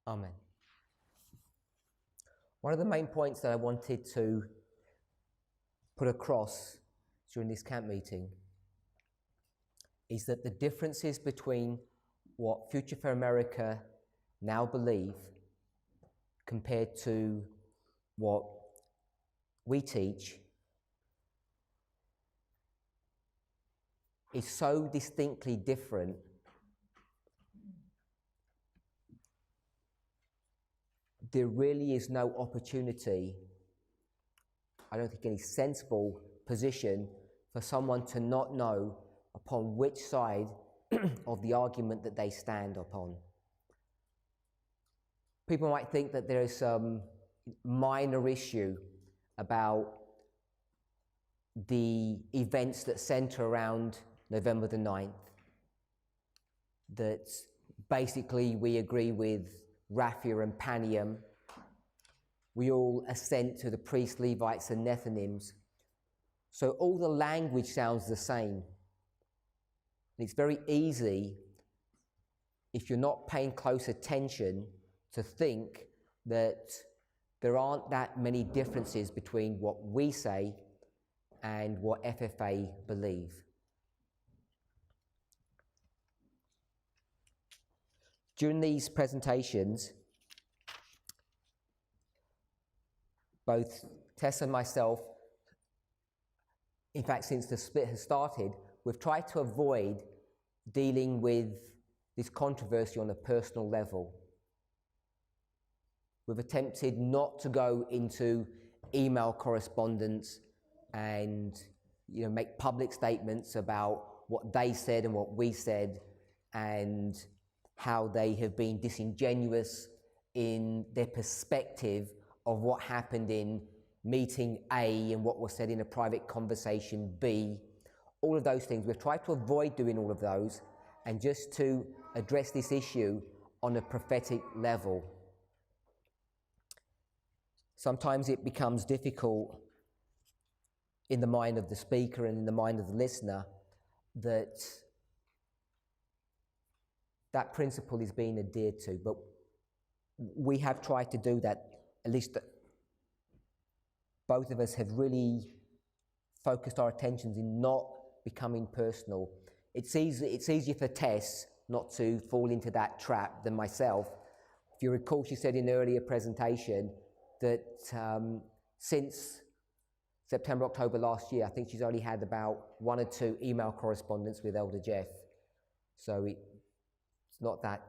Amen. One of the main points that I wanted to put across during this camp meeting is that the differences between what Future for America now believe compared to what we teach is so distinctly different there really is no opportunity, I don't think any sensible position for someone to not know upon which side of the argument that they stand upon. People might think that there is some minor issue about the events that center around November the 9th, that basically we agree with Raphia and Panium. We all assent to the priests, Levites, and Nethinims. So all the language sounds the same. And it's very easy, if you're not paying close attention, to think that there aren't that many differences between what we say and what FFA believe. During these presentations, both Tess and myself, in fact, since the split has started, we've tried to avoid dealing with this controversy on a personal level. We've attempted not to go into email correspondence and make public statements about what they said and what we said and how they have been disingenuous in their perspective of what happened in meeting A and what was said in a private conversation B. All of those things. We've tried to avoid doing all of those and just to address this issue on a prophetic level. Sometimes it becomes difficult in the mind of the speaker and in the mind of the listener that principle is being adhered to, but we have tried to do that. At least both of us have really focused our attentions in not becoming personal. It's easier for Tess not to fall into that trap than myself. If you recall, she said in an earlier presentation that since September, October last year, I think she's only had about 1 or 2 email correspondence with Elder Jeff. So it's not that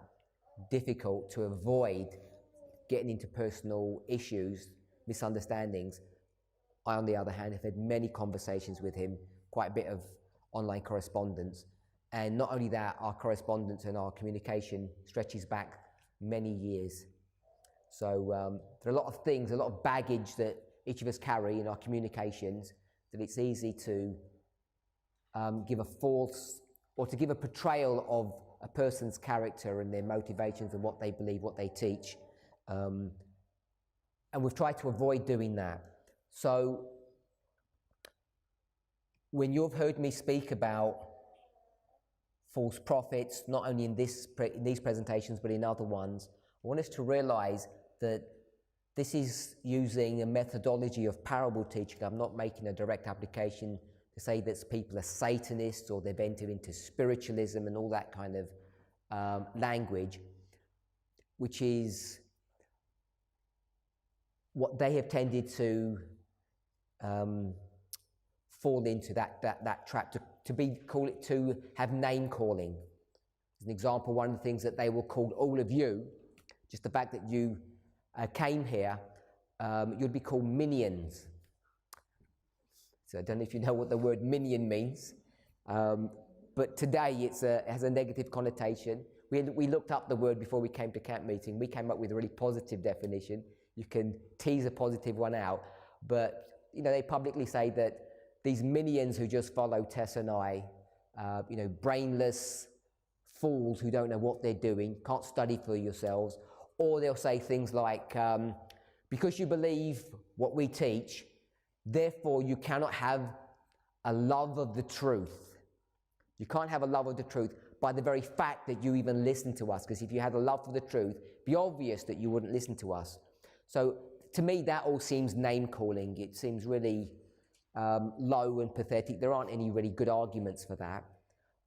difficult to avoid getting into personal issues, misunderstandings. I, on the other hand, have had many conversations with him, quite a bit of online correspondence. And not only that, our correspondence and our communication stretches back many years. So there are a lot of things, a lot of baggage that each of us carry in our communications, that it's easy to give a false, or to give a portrayal of a person's character and their motivations and what they believe, what they teach. And we've tried to avoid doing that. So when you've heard me speak about false prophets, not only in these presentations, but in other ones, I want us to realize that this is using a methodology of parable teaching. I'm not making a direct application to say that people are Satanists or they've entered into spiritualism and all that kind of language, which is what they have tended to fall into, that trap, to have name calling. As an example, one of the things that they will call all of you, just the fact that you came here, you'd be called minions. So I don't know if you know what the word minion means, but today it has a negative connotation. We looked up the word before we came to camp meeting. We came up with a really positive definition. You can tease a positive one out, but they publicly say that these minions who just follow Tess and I, brainless fools who don't know what they're doing, can't study for yourselves, or they'll say things like, because you believe what we teach, therefore you cannot have a love of the truth. You can't have a love of the truth by the very fact that you even listen to us, because if you had a love for the truth, it'd be obvious that you wouldn't listen to us. So to me, that all seems name-calling. It seems really low and pathetic. There aren't any really good arguments for that.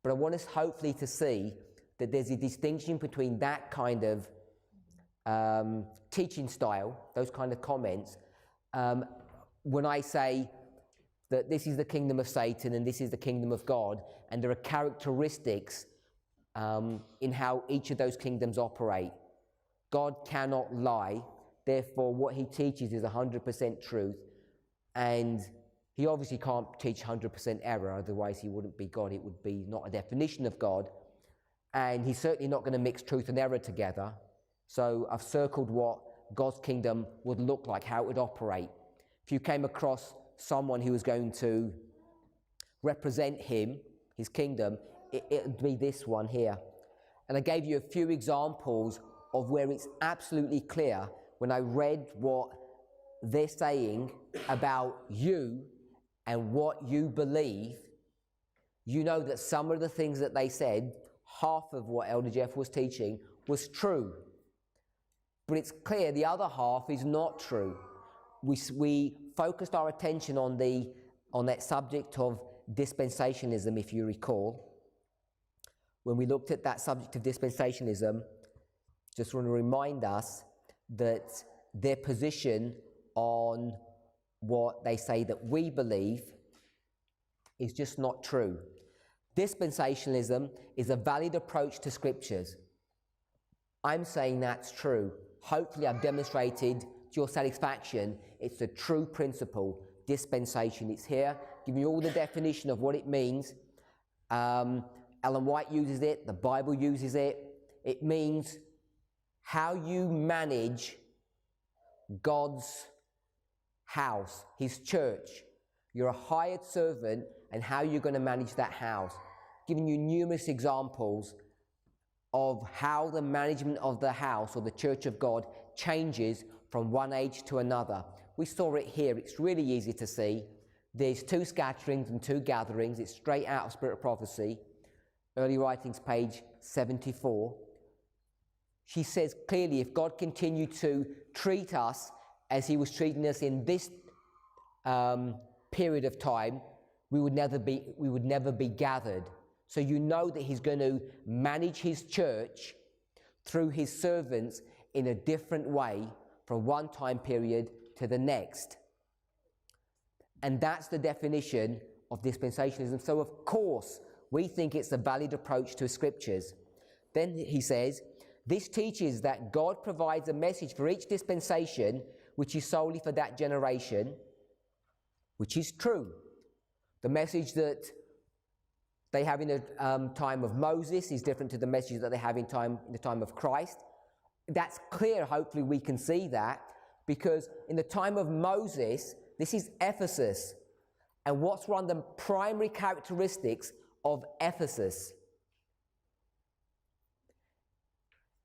But I want us hopefully to see that there's a distinction between that kind of teaching style, those kind of comments, when I say that this is the kingdom of Satan and this is the kingdom of God, and there are characteristics in how each of those kingdoms operate. God cannot lie, therefore what he teaches is 100% truth, and he obviously can't teach 100% error, otherwise he wouldn't be God. It would be not a definition of God, and he's certainly not going to mix truth and error together. So I've circled what God's kingdom would look like, how it would operate. If you came across someone who was going to represent him, his kingdom, it would be this one here. And I gave you a few examples of where it's absolutely clear when I read what they're saying about you and what you believe. You know that some of the things that they said, half of what Elder Jeff was teaching, was true. But it's clear the other half is not true. We focused our attention on that subject of dispensationalism, if you recall. When we looked at that subject of dispensationalism, just want to remind us that their position on what they say that we believe is just not true. Dispensationalism is a valid approach to scriptures. I'm saying that's true. Hopefully I've demonstrated to your satisfaction it's a true principle, dispensation. It's here, giving you all the definition of what it means. Ellen White uses it, the Bible uses it. It means how you manage God's house, his church. You're a hired servant, and how you're going to manage that house. Giving you numerous examples of how the management of the house or the church of God changes from one age to another. We saw it here. It's really easy to see. There's 2 scatterings and 2 gatherings. It's straight out of Spirit of Prophecy. Early Writings, page 74. She says clearly, if God continued to treat us as he was treating us in this period of time, we would never be gathered. So you know that he's going to manage his church through his servants in a different way from one time period to the next. And that's the definition of dispensationalism. So of course, we think it's a valid approach to scriptures. Then he says, this teaches that God provides a message for each dispensation, which is solely for that generation, which is true. The message that they have in the time of Moses is different to the message that they have in the time of Christ. That's clear. Hopefully we can see that, because in the time of Moses, this is Ephesus. And what's one of the primary characteristics of Ephesus?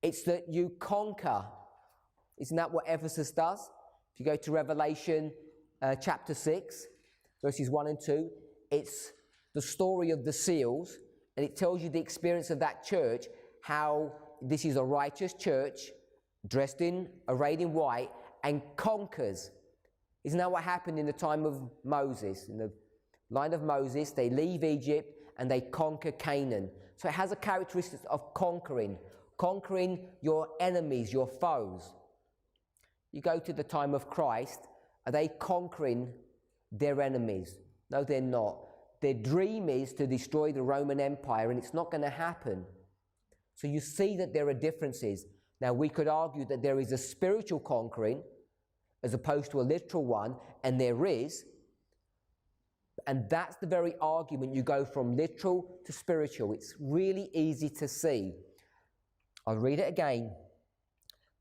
It's that you conquer. Isn't that what Ephesus does? If you go to Revelation chapter 6, verses 1 and 2, it's the story of the seals, and it tells you the experience of that church, how this is a righteous church, arrayed in white, and conquers. Isn't that what happened in the time of Moses? In the line of Moses, they leave Egypt and they conquer Canaan. So it has a characteristic of conquering your enemies, your foes. You go to the time of Christ, are they conquering their enemies? No, they're not. Their dream is to destroy the Roman Empire, and it's not going to happen. So you see that there are differences. Now, we could argue that there is a spiritual conquering as opposed to a literal one, and there is. And that's the very argument. You go from literal to spiritual. It's really easy to see. I'll read it again.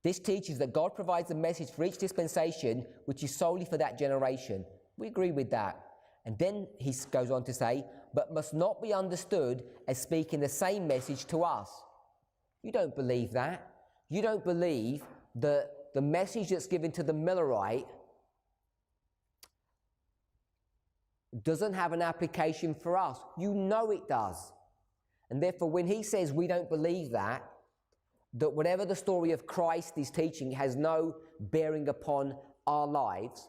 This teaches that God provides a message for each dispensation, which is solely for that generation. We agree with that. And then he goes on to say, but must not be understood as speaking the same message to us. You don't believe that. You don't believe that the message that's given to the Millerite doesn't have an application for us. You know it does. And therefore, when he says we don't believe that whatever the story of Christ is teaching has no bearing upon our lives,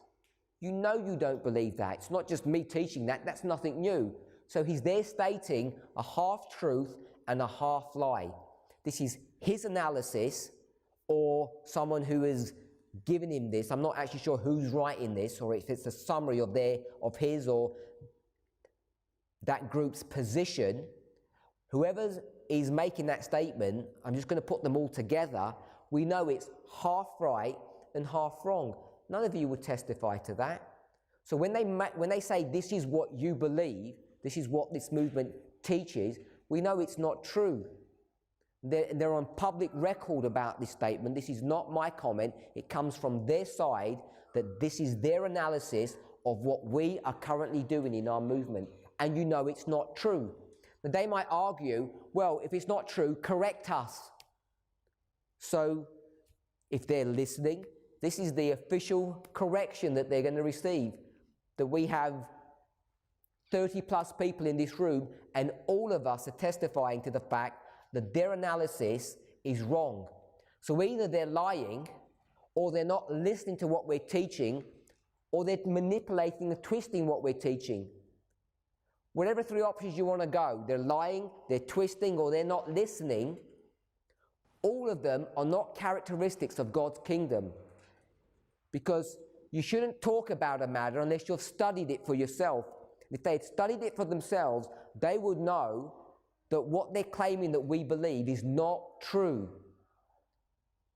you know you don't believe that. It's not just me teaching that. That's nothing new. So he's there stating a half-truth and a half-lie. This is his analysis, or someone who has given him this. I'm not actually sure who's writing this, or if it's a summary of his or that group's position. Whoever is making that statement, I'm just going to put them all together. We know it's half right and half wrong. None of you would testify to that. So when they say this is what you believe, this is what this movement teaches, we know it's not true. They're on public record about this statement. This is not my comment. It comes from their side, that this is their analysis of what we are currently doing in our movement. And you know it's not true. Now, they might argue, well, if it's not true, correct us. So if they're listening, this is the official correction that they're going to receive. That we have 30 plus people in this room, and all of us are testifying to the fact that their analysis is wrong. So either they're lying, or they're not listening to what we're teaching, or they're manipulating and twisting what we're teaching. Whatever three options you want to go, they're lying, they're twisting, or they're not listening. All of them are not characteristics of God's kingdom. Because you shouldn't talk about a matter unless you've studied it for yourself. If they had studied it for themselves, they would know that what they're claiming that we believe is not true.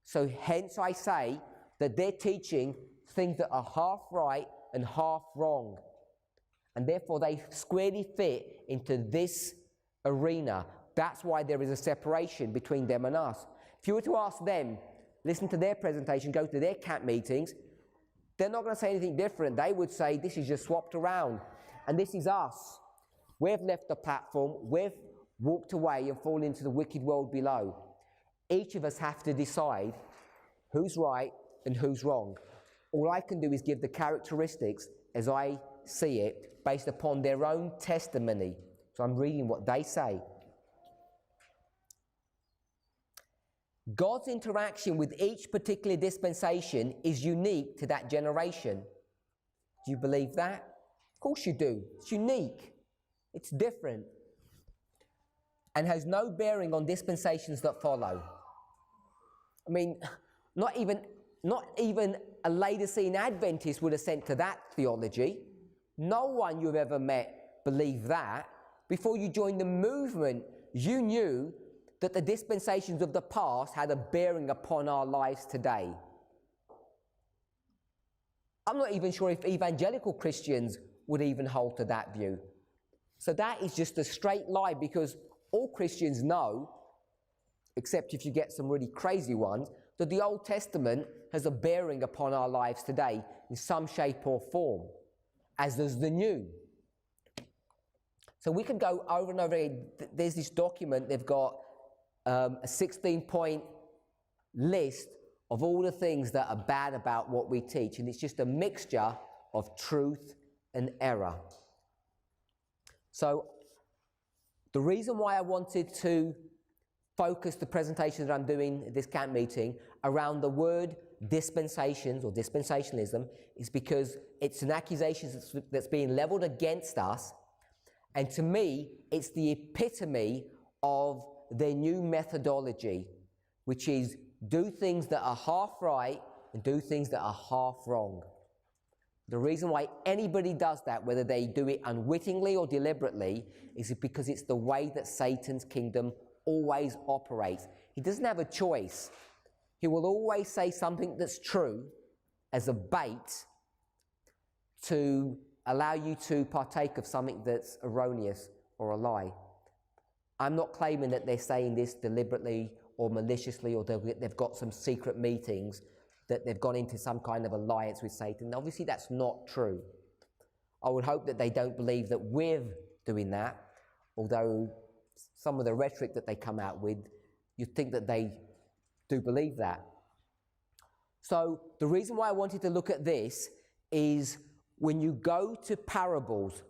So hence I say that they're teaching things that are half right and half wrong. And therefore they squarely fit into this arena. That's why there is a separation between them and us. If you were to ask them, listen to their presentation, go to their camp meetings, they're not going to say anything different. They would say this is just swapped around. And this is us. We've left the platform, we've walked away and fallen into the wicked world below. Each of us have to decide who's right and who's wrong. All I can do is give the characteristics as I see it based upon their own testimony. So I'm reading what they say. God's interaction with each particular dispensation is unique to that generation. Do you believe that? Of course you do. It's unique. It's different. And has no bearing on dispensations that follow. I mean, not even a Laodicean Adventist would assent to that theology. No one you've ever met believed that. Before you joined the movement, you knew that the dispensations of the past had a bearing upon our lives today. I'm not even sure if evangelical Christians would even hold to that view. So that is just a straight lie, because all Christians know, except if you get some really crazy ones, that the Old Testament has a bearing upon our lives today in some shape or form, as does the New. So we can go over and over again. There's this document, they've got a 16-point list of all the things that are bad about what we teach, and it's just a mixture of truth and error. So the reason why I wanted to focus the presentation that I'm doing at this camp meeting around the word dispensations or dispensationalism is because it's an accusation that's being leveled against us, and to me it's the epitome of their new methodology, which is do things that are half right and do things that are half wrong. The reason why anybody does that, whether they do it unwittingly or deliberately, is because it's the way that Satan's kingdom always operates. He doesn't have a choice. He will always say something that's true as a bait to allow you to partake of something that's erroneous or a lie. I'm not claiming that they're saying this deliberately or maliciously, or they've got some secret meetings, that they've gone into some kind of alliance with Satan. Obviously that's not true. I would hope that they don't believe that we're doing that, although some of the rhetoric that they come out with, you'd think that they do believe that. So the reason why I wanted to look at this is when you go to parables,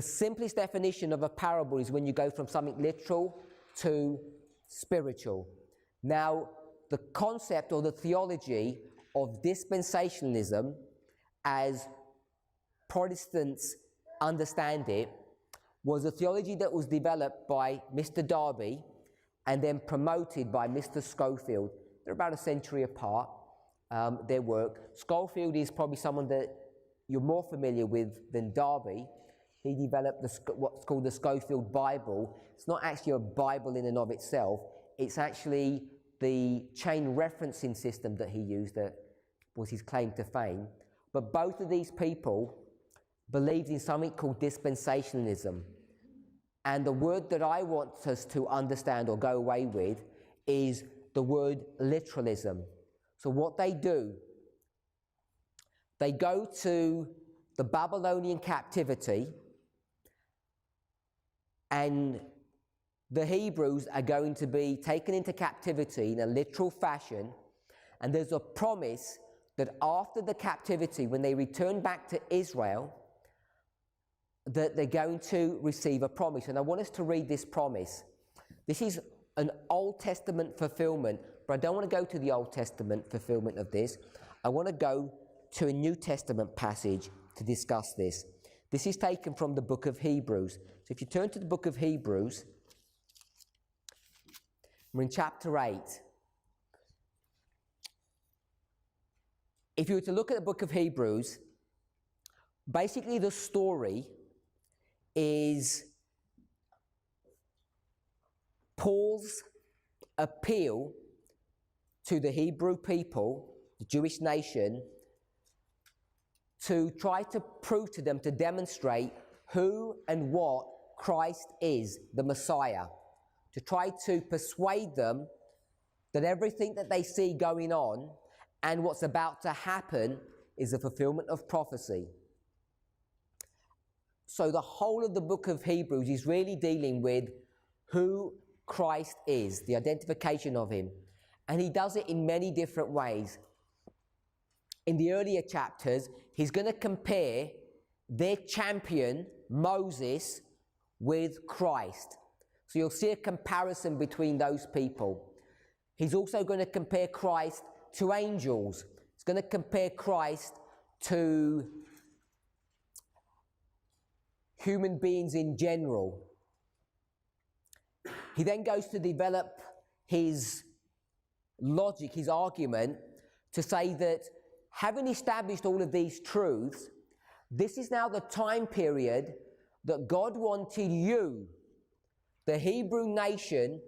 The simplest definition of a parable is when you go from something literal to spiritual. Now, the concept or the theology of dispensationalism, as Protestants understand it, was a theology that was developed by Mr. Darby and then promoted by Mr. Schofield. They're about a century apart, their work. Schofield is probably someone that you're more familiar with than Darby. He developed what's called the Schofield Bible. It's not actually a Bible in and of itself. It's actually the chain referencing system that he used that was his claim to fame. But both of these people believed in something called dispensationalism. And the word that I want us to understand or go away with is the word literalism. So what they do, they go to the Babylonian captivity, and the Hebrews are going to be taken into captivity in a literal fashion, and there's a promise that after the captivity, when they return back to Israel, that they're going to receive a promise. And I want us to read this promise. This is an Old Testament fulfillment, but I don't want to go to the Old Testament fulfillment of this. I want to go to a New Testament passage to discuss this. This is taken from the book of Hebrews. So if you turn to the book of Hebrews, we're in chapter 8. If you were to look at the book of Hebrews, basically the story is Paul's appeal to the Hebrew people, the Jewish nation, to try to prove to them, to demonstrate who and what Christ is, the Messiah. To try to persuade them that everything that they see going on and what's about to happen is a fulfillment of prophecy. So the whole of the book of Hebrews is really dealing with who Christ is, the identification of him. And he does it in many different ways. In the earlier chapters, he's going to compare their champion, Moses, with Christ. So you'll see a comparison between those people. He's also going to compare Christ to angels. He's going to compare Christ to human beings in general. He then goes to develop his logic, his argument, to say that having established all of these truths, this is now the time period that God wanted you, the Hebrew nation,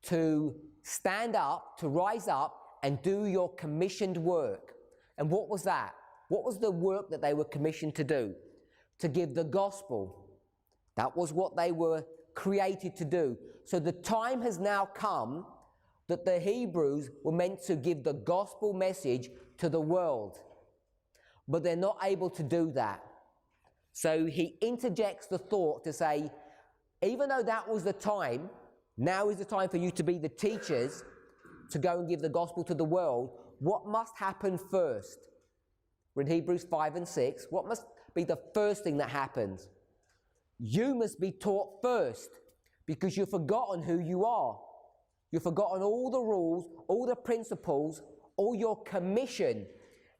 to stand up, to rise up and do your commissioned work. And what was that? What was the work that they were commissioned to do? To give the gospel. That was what they were created to do. So the time has now come that the Hebrews were meant to give the gospel message to the world. But they're not able to do that. So he interjects the thought to say, even though that was the time, now is the time for you to be the teachers, to go and give the gospel to the world. What must happen first? We're in Hebrews 5 and 6. What must be the first thing that happens? You must be taught first, because you've forgotten who you are. You've forgotten all the rules, all the principles, all your commission.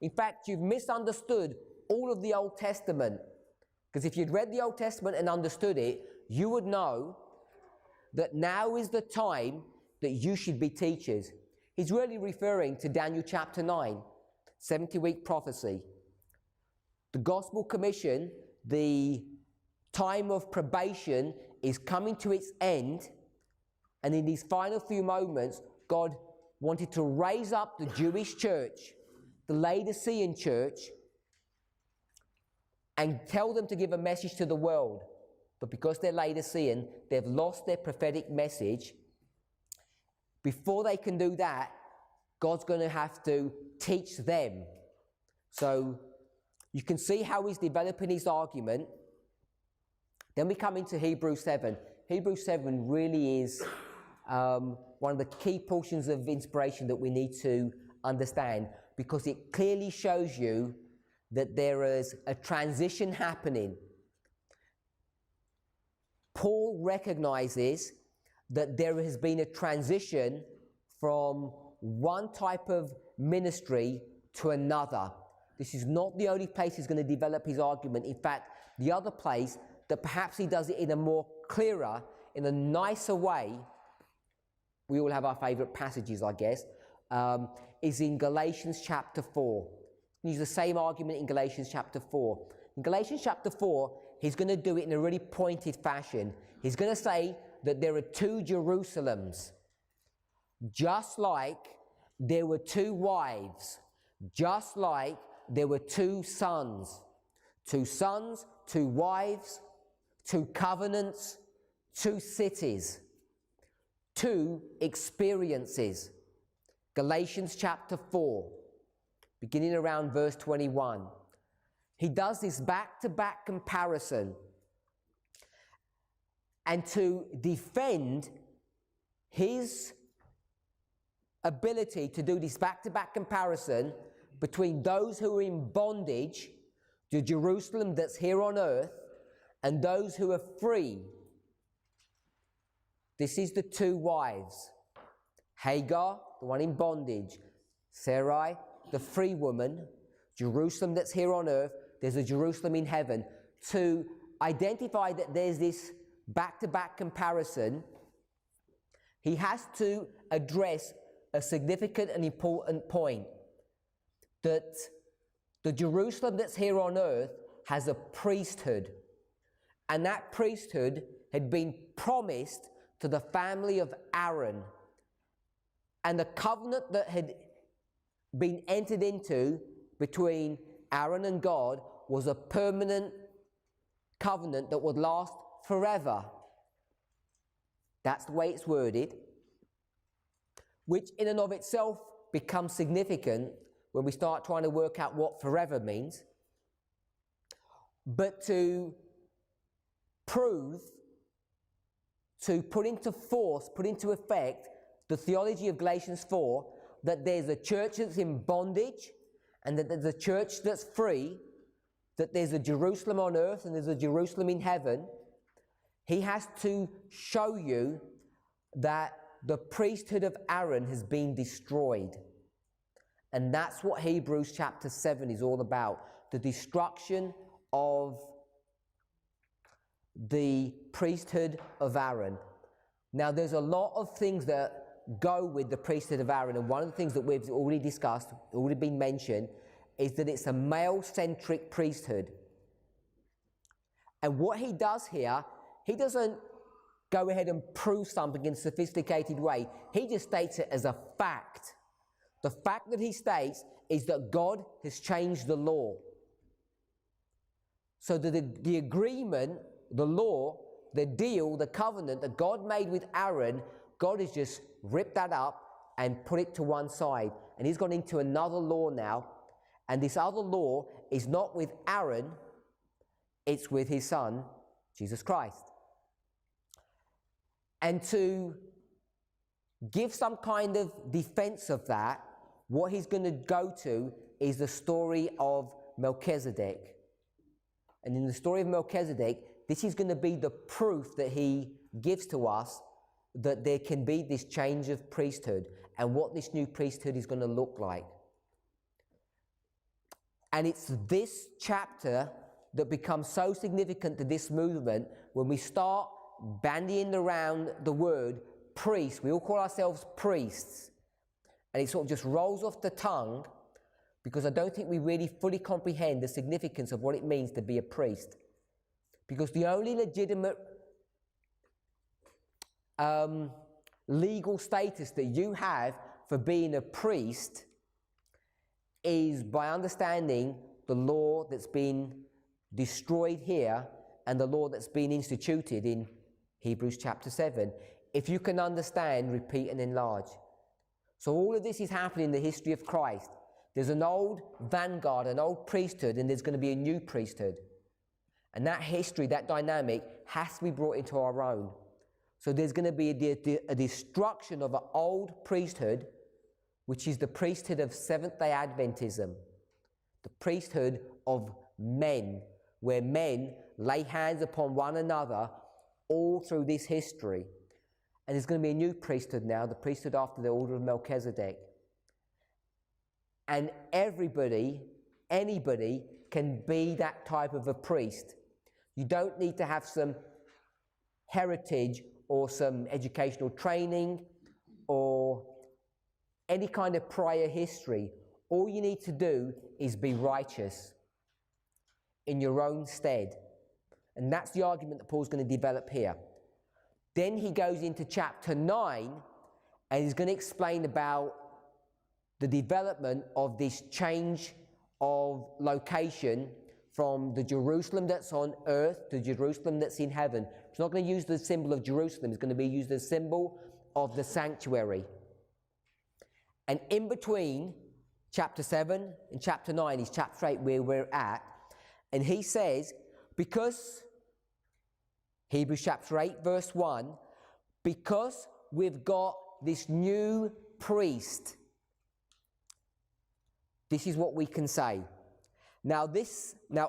In fact, you've misunderstood all of the Old Testament. Because if you'd read the Old Testament and understood it, you would know that now is the time that you should be teachers. He's really referring to Daniel chapter 9, 70-week prophecy. The gospel commission, the time of probation, is coming to its end, and in these final few moments, God wanted to raise up the Jewish church, the Laodicean church, and tell them to give a message to the world. But because they're Laodicean, they've lost their prophetic message. Before they can do that, God's going to have to teach them. So you can see how he's developing his argument. Then we come into Hebrews 7. Hebrews 7 really is one of the key portions of inspiration that we need to understand, because it clearly shows you that there is a transition happening. Paul recognizes that there has been a transition from one type of ministry to another. This is not the only place he's going to develop his argument. In fact, the other place that perhaps he does it in a more clearer, in a nicer way, we all have our favorite passages, I guess, is in Galatians chapter 4. Use the same argument in Galatians chapter 4. In Galatians chapter 4, he's going to do it in a really pointed fashion. He's going to say that there are two Jerusalems, just like there were two wives, just like there were two sons, two wives, two covenants, two cities, two experiences. Galatians chapter 4, beginning around verse 21. He does this back-to-back comparison. And to defend his ability to do this back-to-back comparison between those who are in bondage, the Jerusalem that's here on earth, and those who are free. This is the two wives. Hagar, the one in bondage. Sarai, the free woman. Jerusalem that's here on earth. There's a Jerusalem in heaven. To identify that there's this back-to-back comparison, he has to address a significant and important point. That the Jerusalem that's here on earth has a priesthood. And that priesthood had been promised to the family of Aaron. And the covenant that had been entered into between Aaron and God was a permanent covenant that would last forever. That's the way it's worded, which in and of itself becomes significant when we start trying to work out what forever means. But to prove, to put into force, put into effect the theology of Galatians 4, that there's a church that's in bondage and that there's a church that's free, that there's a Jerusalem on earth and there's a Jerusalem in heaven, he has to show you that the priesthood of Aaron has been destroyed. And that's what Hebrews chapter 7 is all about. The destruction of the priesthood of Aaron. Now, there's a lot of things that go with the priesthood of Aaron, and one of the things that we've already discussed, already been mentioned, is that it's a male-centric priesthood. And what he does here, he doesn't go ahead and prove something in a sophisticated way. He just states it as a fact. The fact that he states is that God has changed the law. So that the agreement, the law, the deal, the covenant that God made with Aaron, God has just ripped that up and put it to one side. And he's gone into another law now. And this other law is not with Aaron, it's with his son, Jesus Christ. And to give some kind of defense of that, what he's going to go to is the story of Melchizedek. And in the story of Melchizedek, this is going to be the proof that he gives to us that there can be this change of priesthood and what this new priesthood is going to look like. And it's this chapter that becomes so significant to this movement when we start bandying around the word priest. We all call ourselves priests. And it sort of just rolls off the tongue because I don't think we really fully comprehend the significance of what it means to be a priest. Because the only legitimate legal status that you have for being a priest is by understanding the law that's been destroyed here and the law that's been instituted in Hebrews chapter 7. If you can understand, repeat and enlarge. So all of this is happening in the history of Christ. There's an old vanguard, an old priesthood, and there's going to be a new priesthood. And that history, that dynamic, has to be brought into our own. So there's going to be a destruction of an old priesthood, which is the priesthood of Seventh-day Adventism, the priesthood of men, where men lay hands upon one another all through this history. And there's going to be a new priesthood now, the priesthood after the order of Melchizedek. And anybody can be that type of a priest. You don't need to have some heritage or some educational training or any kind of prior history. All you need to do is be righteous in your own stead. And that's the argument that Paul's going to develop here. Then he goes into chapter 9 and he's going to explain about the development of this change of location from the Jerusalem that's on earth to Jerusalem that's in heaven. It's not going to use the symbol of Jerusalem, it's going to be used as a symbol of the sanctuary. And in between chapter 7 and chapter 9 is chapter 8 where we're at. And he says, because, Hebrews chapter 8 verse 1, because we've got this new priest, this is what we can say. Now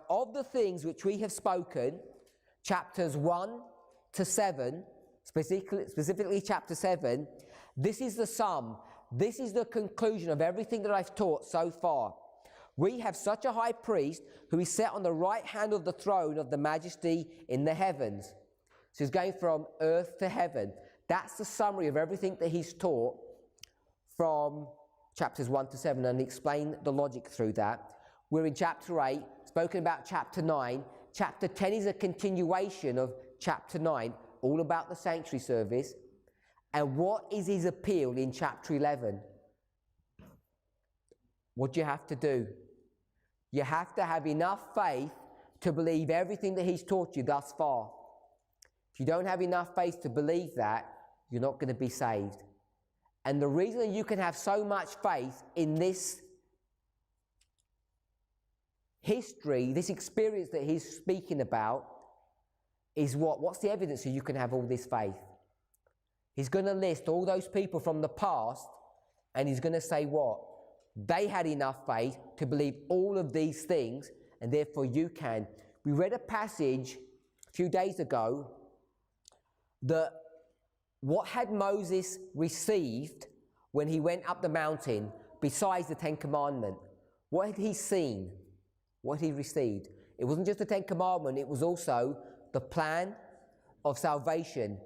of the things which we have spoken, chapters 1 to 7, specifically chapter 7, this is the sum, this is the conclusion of everything that I've taught so far. We have such a high priest who is set on the right hand of the throne of the majesty in the heavens. So he's going from earth to heaven. That's the summary of everything that he's taught from chapters 1 to 7, and explain the logic through that. We're in chapter 8, spoken about chapter 9. Chapter 10 is a continuation of chapter 9, all about the sanctuary service. And what is his appeal in chapter 11? What do you have to do? You have to have enough faith to believe everything that he's taught you thus far. If you don't have enough faith to believe that, you're not going to be saved. And the reason that you can have so much faith in this history, this experience that he's speaking about, is what? What's the evidence that you can have all this faith? He's going to list all those people from the past, and he's going to say what? They had enough faith to believe all of these things, and therefore you can. We read a passage a few days ago that what had Moses received when he went up the mountain besides the Ten Commandments? What had he seen? What he received? It wasn't just the Ten Commandments, it was also the plan of salvation.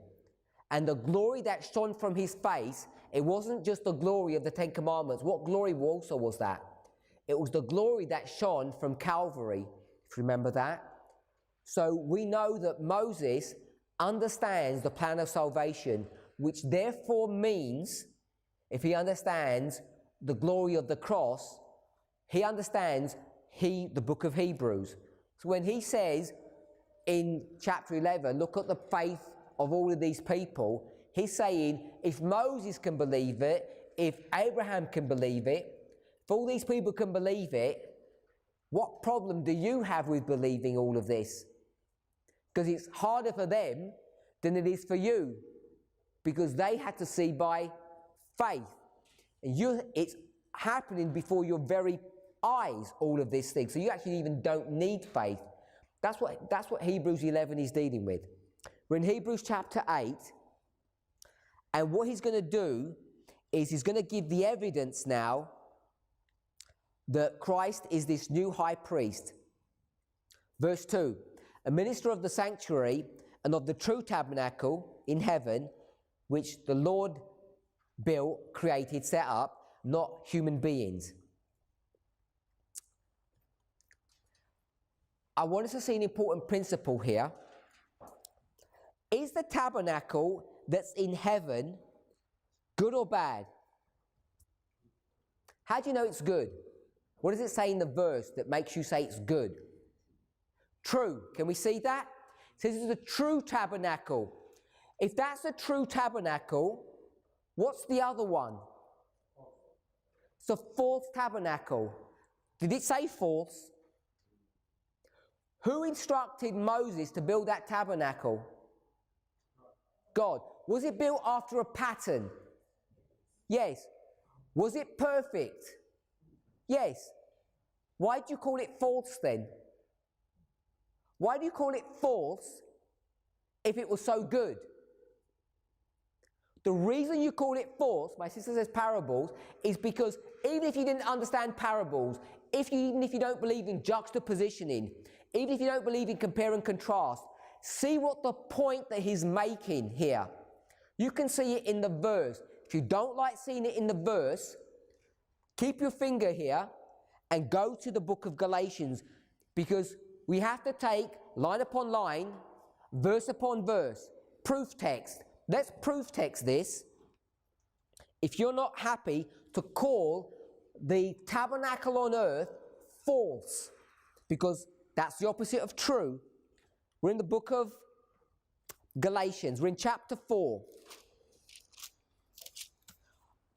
And the glory that shone from his face, it wasn't just the glory of the Ten Commandments. What glory also was that? It was the glory that shone from Calvary, if you remember that. So we know that Moses understands the plan of salvation, which therefore means, if he understands the glory of the cross, he understands the book of Hebrews. So when he says in chapter 11, look at the faith of all of these people, he's saying, if Moses can believe it, if Abraham can believe it, if all these people can believe it, what problem do you have with believing all of this? Because it's harder for them than it is for you, because they had to see by faith. And it's happening before your very eyes, all of these things. So you actually even don't need faith. That's what Hebrews 11 is dealing with. We're in Hebrews chapter 8, and what he's going to do is he's going to give the evidence now that Christ is this new high priest. Verse 2, a minister of the sanctuary and of the true tabernacle in heaven, which the Lord built, created, set up, not human beings. I want us to see an important principle here. Is the tabernacle that's in heaven good or bad? How do you know it's good? What does it say in the verse that makes you say it's good? True. Can we see that? It says it's a true tabernacle. If that's a true tabernacle, what's the other one? It's a false tabernacle. Did it say false? Who instructed Moses to build that tabernacle? God. Was it built after a pattern? Yes. Was it perfect? Yes. Why do you call it false then? Why do you call it false if it was so good. The reason you call it false, my sister says parables, is because even if you didn't understand parables, even if you don't believe in juxtapositioning, even if you don't believe in compare and contrast, see what the point that he's making here. You can see it in the verse. If you don't like seeing it in the verse, keep your finger here and go to the book of Galatians, because we have to take line upon line, verse upon verse, proof text. Let's proof text this. If you're not happy to call the tabernacle on earth false, because that's the opposite of true. We're in the book of Galatians. We're in chapter 4.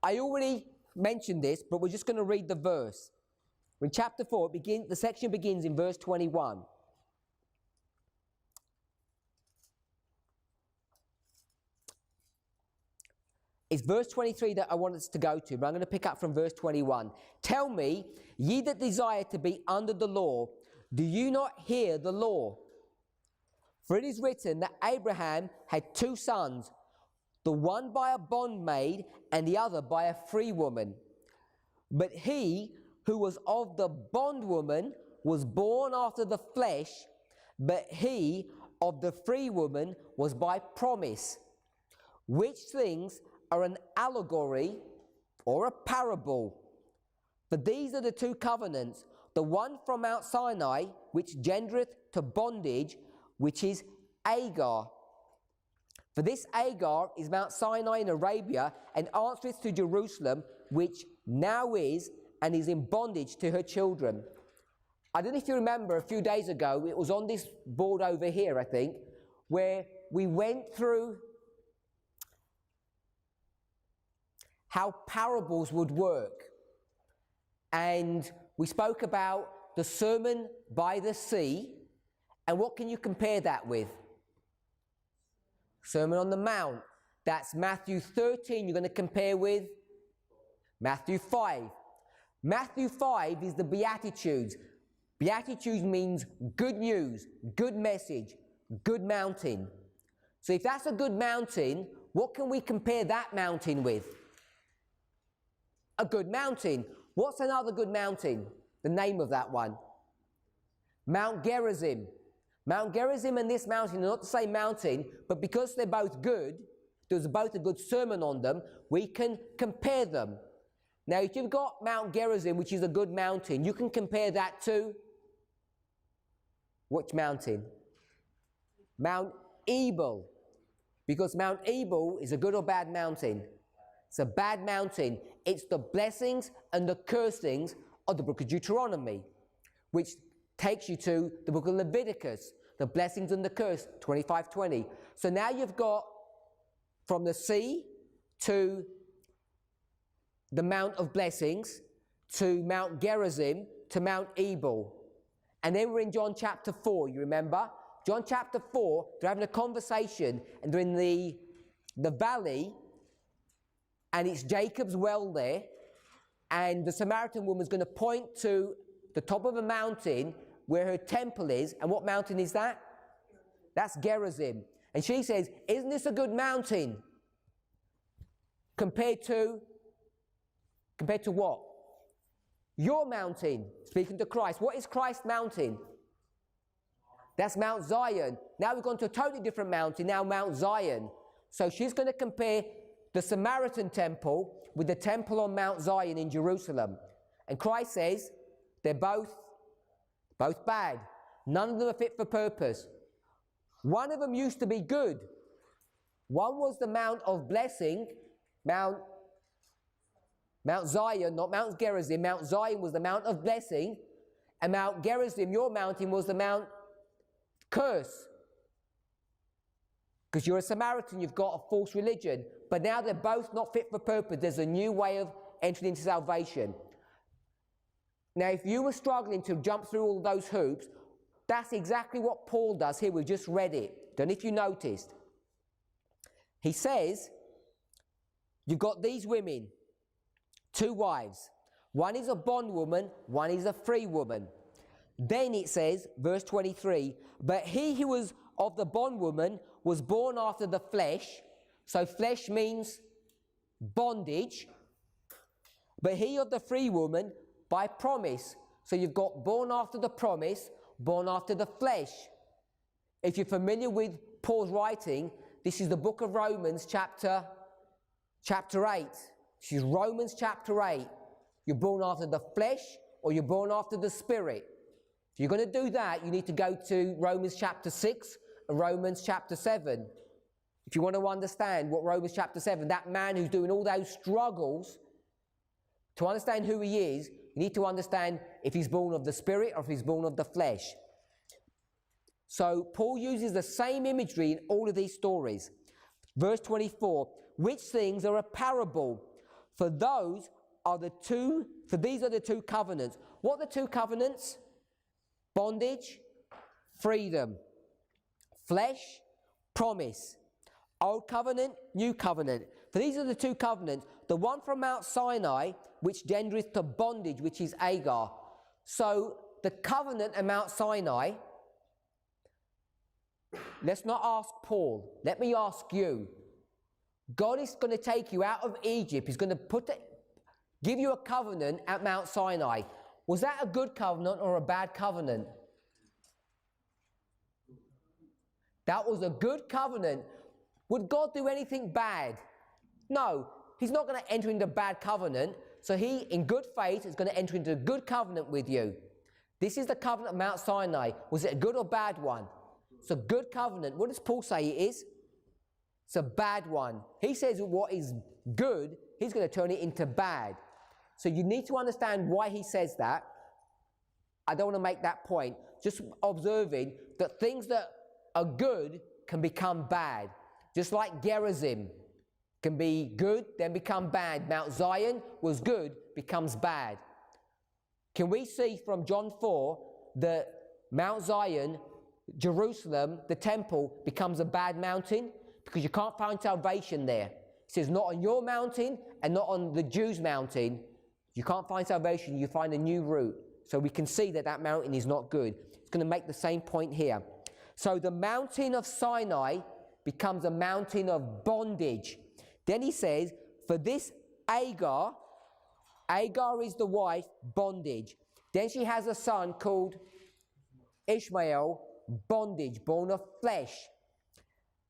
I already mentioned this, but we're just going to read the verse. We're in chapter 4. The section begins in verse 21. It's verse 23 that I want us to go to, but I'm going to pick up from verse 21. Tell me, ye that desire to be under the law, do you not hear the law? For it is written that Abraham had 2 sons, the one by a bondmaid and the other by a free woman. But he who was of the bondwoman was born after the flesh, but he of the free woman was by promise. Which things are an allegory or a parable. For these are the 2 covenants, the one from Mount Sinai, which gendereth to bondage, which is Agar. For this Agar is Mount Sinai in Arabia, and answereth to Jerusalem, which now is, and is in bondage to her children. I don't know if you remember, a few days ago, it was on this board over here, I think, where we went through how parables would work. And we spoke about the Sermon by the Sea, and what can you compare that with? Sermon on the Mount. That's Matthew 13. You're going to compare with Matthew 5. Matthew 5 is the Beatitudes. Beatitudes means good news, good message, good mountain. So if that's a good mountain, what can we compare that mountain with? A good mountain. What's another good mountain? The name of that one. Mount Gerizim. Mount Gerizim and this mountain are not the same mountain, but because they're both good, there's both a good sermon on them, we can compare them. Now, if you've got Mount Gerizim, which is a good mountain, you can compare that to which mountain? Mount Ebal. Because Mount Ebal is a good or bad mountain? It's a bad mountain. It's the blessings and the cursings of the book of Deuteronomy, which takes you to the book of Leviticus, the blessings and the curse, 25:20. So now you've got from the sea to the Mount of Blessings, to Mount Gerizim, to Mount Ebal. And then we're in John chapter 4, you remember? John chapter 4, they're having a conversation, and they're in the valley, and it's Jacob's well there, and the Samaritan woman's going to point to the top of a mountain where her temple is. And what mountain is that? That's Gerizim. And she says, isn't this a good mountain? Compared to what? Your mountain, speaking to Christ. What is Christ's mountain? That's Mount Zion. Now we've gone to a totally different mountain, now Mount Zion. So she's going to compare the Samaritan temple with the temple on Mount Zion in Jerusalem. And Christ says, they're both bad. None of them are fit for purpose. One of them used to be good. One was the Mount of Blessing, Mount Zion, not Mount Gerizim. Mount Zion was the Mount of Blessing, and Mount Gerizim, your mountain, was the Mount Curse. Because you're a Samaritan, you've got a false religion. But now they're both not fit for purpose. There's a new way of entering into salvation. Now, if you were struggling to jump through all those hoops, that's exactly what Paul does here. We've just read it. Don't know if you noticed. He says, you've got these women, 2 wives. One is a bondwoman, one is a free woman. Then it says, verse 23, but he who was of the bondwoman was born after the flesh. So flesh means bondage. But he of the free woman by promise. So you've got born after the promise, born after the flesh. If you're familiar with Paul's writing, this is the book of Romans chapter 8. This is Romans chapter 8. You're born after the flesh or you're born after the spirit. If you're going to do that, you need to go to Romans chapter 6 and Romans chapter 7. If you want to understand what Romans chapter 7, that man who's doing all those struggles, to understand who he is, you need to understand if he's born of the spirit or if he's born of the flesh. So Paul uses the same imagery in all of these stories. Verse 24, which things are a parable? For these are the two covenants. What are the two covenants? Bondage, freedom. Flesh, promise. Old covenant, new covenant. For these are the two covenants. The one from Mount Sinai, which gendereth to bondage, which is Agar. So the covenant at Mount Sinai, let's not ask Paul. Let me ask you. God is going to take you out of Egypt. He's going to give you a covenant at Mount Sinai. Was that a good covenant or a bad covenant? That was a good covenant. Would God do anything bad? No. He's not going to enter into a bad covenant. So he, in good faith, is going to enter into a good covenant with you. This is the covenant of Mount Sinai. Was it a good or bad one? It's a good covenant. What does Paul say it is? It's a bad one. He says what is good, he's going to turn it into bad. So you need to understand why he says that. I don't want to make that point. Just observing that things that are good can become bad. Just like Gerizim can be good, then become bad. Mount Zion was good, becomes bad. Can we see from John 4 that Mount Zion, Jerusalem, the temple, becomes a bad mountain? Because you can't find salvation there. It says not on your mountain and not on the Jews' mountain. You can't find salvation, you find a new route. So we can see that that mountain is not good. It's going to make the same point here. So the mountain of Sinai becomes a mountain of bondage. Then he says, for this Agar is the wife, bondage. Then she has a son called Ishmael, bondage, born of flesh.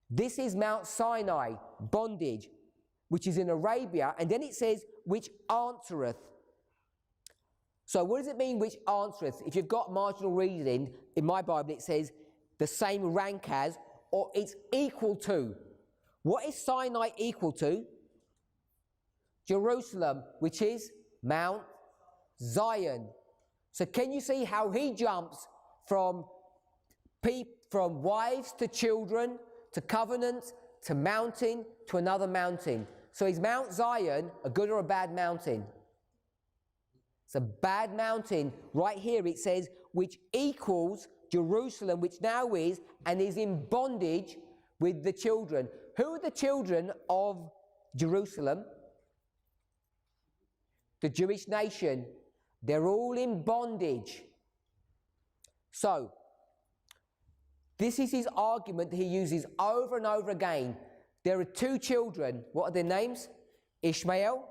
This is Mount Sinai, bondage, which is in Arabia. And then it says, which answereth. So what does it mean, which answereth? If you've got marginal reading, in my Bible it says, the same rank as, or it's equal to. What is Sinai equal to? Jerusalem, which is Mount Zion. So can you see how he jumps from wives to children, to covenants, to mountain, to another mountain? So is Mount Zion a good or a bad mountain? It's a bad mountain. Right here it says, which equals Jerusalem, which now is, and is in bondage with the children. Who are the children of Jerusalem? The Jewish nation. They're all in bondage. So, this is his argument that he uses over and over again. There are two children. What are their names? Ishmael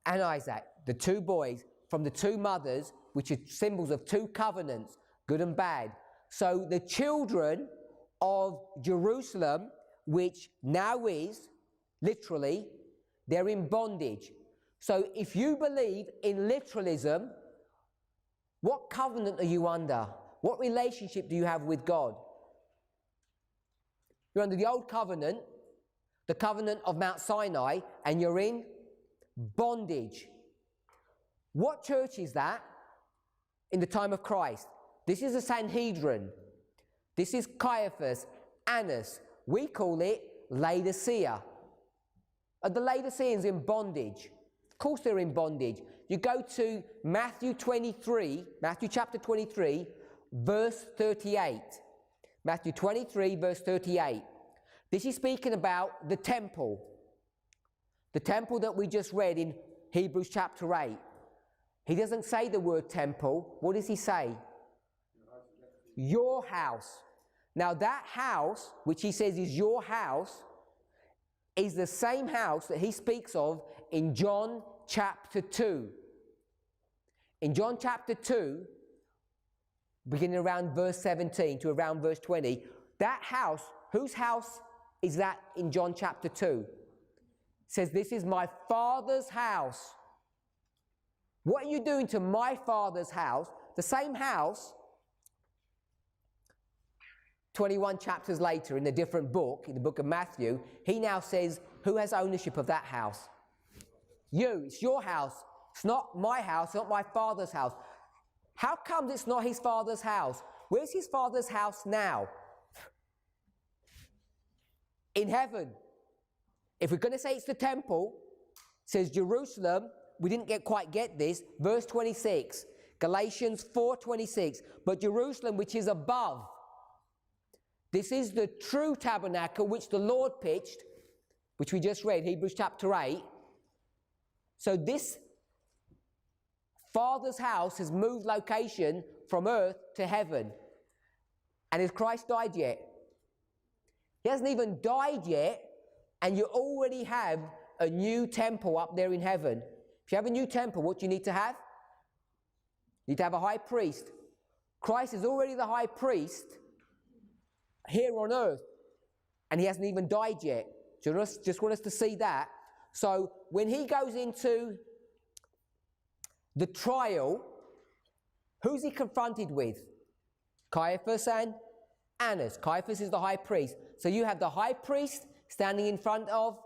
and Isaac. The two boys from the two mothers, which are symbols of two covenants, good and bad. So the children of Jerusalem, which now is, literally, they're in bondage. So if you believe in literalism, what covenant are you under? What relationship do you have with God? You're under the old covenant, the covenant of Mount Sinai, and you're in bondage. What church is that in the time of Christ? This is the Sanhedrin. This is Caiaphas, Annas. We call it Laodicea. Are the Laodiceans in bondage? Of course they're in bondage. You go to Matthew chapter 23, verse 38. Matthew 23, verse 38. This is speaking about the temple. The temple that we just read in Hebrews chapter 8. He doesn't say the word temple. What does he say? Your house. Now that house, which he says is your house, is the same house that he speaks of in John chapter 2. In John chapter 2, beginning around verse 17 to around verse 20, that house, whose house is that in John chapter 2? It says, this is my Father's house. What are you doing to my Father's house? The same house, 21 chapters later in a different book, in the book of Matthew, he now says, who has ownership of that house? You, it's your house. It's not my house, it's not my Father's house. How comes it's not his Father's house? Where's his Father's house now? In heaven. If we're going to say it's the temple, it says Jerusalem, we didn't quite get this, verse 26, Galatians 4:26, but Jerusalem which is above. This is the true tabernacle which the Lord pitched, which we just read, Hebrews chapter 8. So this Father's house has moved location from earth to heaven. And has Christ died yet? He hasn't even died yet, and you already have a new temple up there in heaven. If you have a new temple, what do you need to have? You need to have a high priest. Christ is already the high priest here on earth, and he hasn't even died yet. Just want us to see that. So when he goes into the trial, who's he confronted with? Caiaphas and Annas. Caiaphas is the high priest. So you have the high priest standing in front of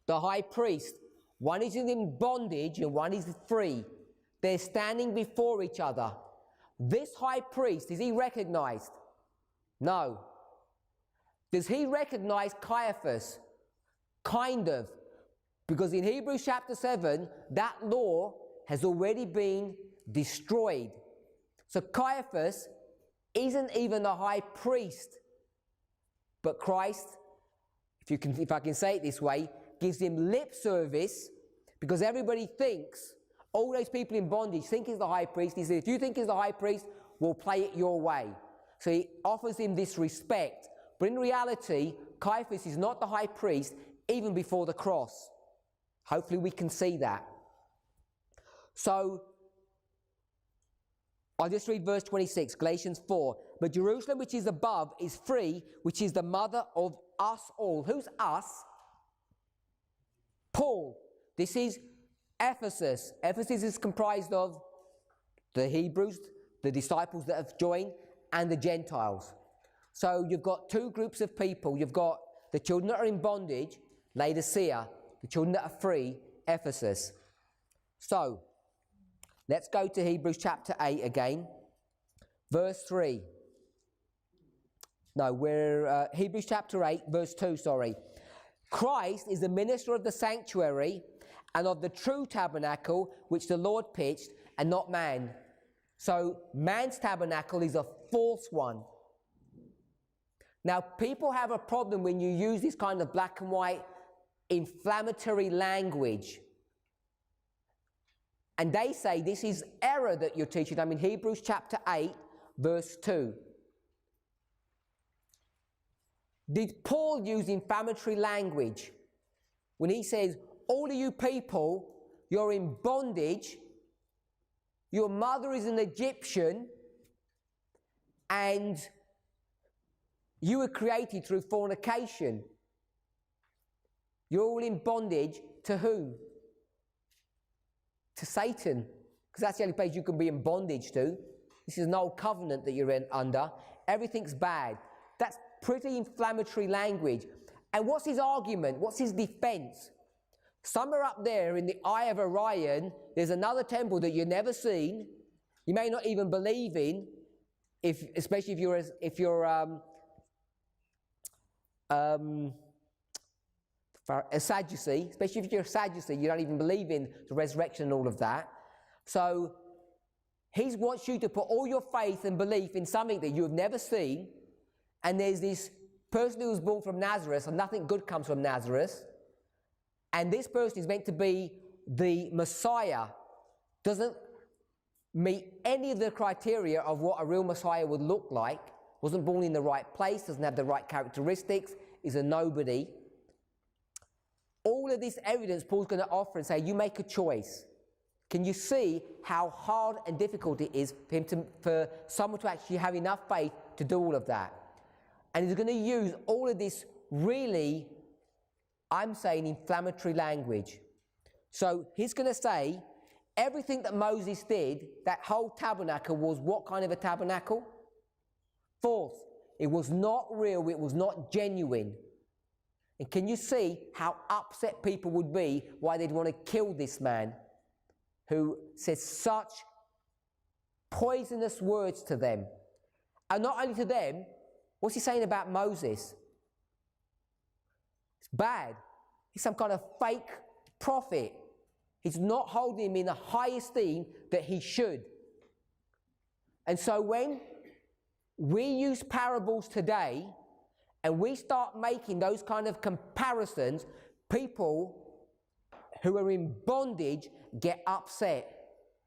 the high priest. One is in bondage and one is free. They're standing before each other. This high priest, is he recognized? No. Does he recognize Caiaphas? Kind of. Because in Hebrews chapter 7, that law has already been destroyed. So Caiaphas isn't even a high priest. But Christ, if I can say it this way, gives him lip service, because everybody thinks, all those people in bondage think he's the high priest. He says, if you think he's the high priest, we'll play it your way. So he offers him this respect. But in reality, Caiaphas is not the high priest even before the cross. Hopefully we can see that. So, I'll just read verse 26, Galatians 4. But Jerusalem which is above is free, which is the mother of us all. Who's us? Paul. This is Ephesus. Ephesus is comprised of the Hebrews, the disciples that have joined, and the Gentiles. So you've got two groups of people. You've got the children that are in bondage, Laodicea, the children that are free, Ephesus. So, let's go to Hebrews chapter 8 again. Verse 3. No, we're Hebrews chapter 8, verse 2, sorry. Christ is the minister of the sanctuary and of the true tabernacle which the Lord pitched, and not man. So, man's tabernacle is a false one. Now, people have a problem when you use this kind of black and white inflammatory language. And they say this is error that you're teaching them in Hebrews chapter 8, verse 2. Did Paul use inflammatory language when he says, all of you people, you're in bondage, your mother is an Egyptian, and you were created through fornication? You're all in bondage to whom? To Satan. Because that's the only place you can be in bondage to. This is an old covenant that you're under. Everything's bad. That's pretty inflammatory language. And what's his argument? What's his defense? Somewhere up there in the Eye of Orion, there's another temple that you've never seen. You may not even believe in, especially if you're a Sadducee, especially if you're a Sadducee, you don't even believe in the resurrection and all of that. So he wants you to put all your faith and belief in something that you have never seen. And there's this person who was born from Nazareth, and nothing good comes from Nazareth. And this person is meant to be the Messiah. Doesn't meet any of the criteria of what a real Messiah would look like. wasn't born in the right place, doesn't have the right characteristics, is a nobody. All of this evidence Paul's going to offer and say, you make a choice. Can you see how hard and difficult it is for someone to actually have enough faith to do all of that? And he's going to use all of this really, I'm saying, inflammatory language. So he's going to say, everything that Moses did, that whole tabernacle was what kind of a tabernacle? False. It was not real, it was not genuine. And can you see how upset people would be, why they'd want to kill this man who says such poisonous words to them? And not only to them, what's he saying about Moses? It's bad. He's some kind of fake prophet. He's not holding him in the high esteem that he should. And so when we use parables today and we start making those kind of comparisons, people who are in bondage get upset.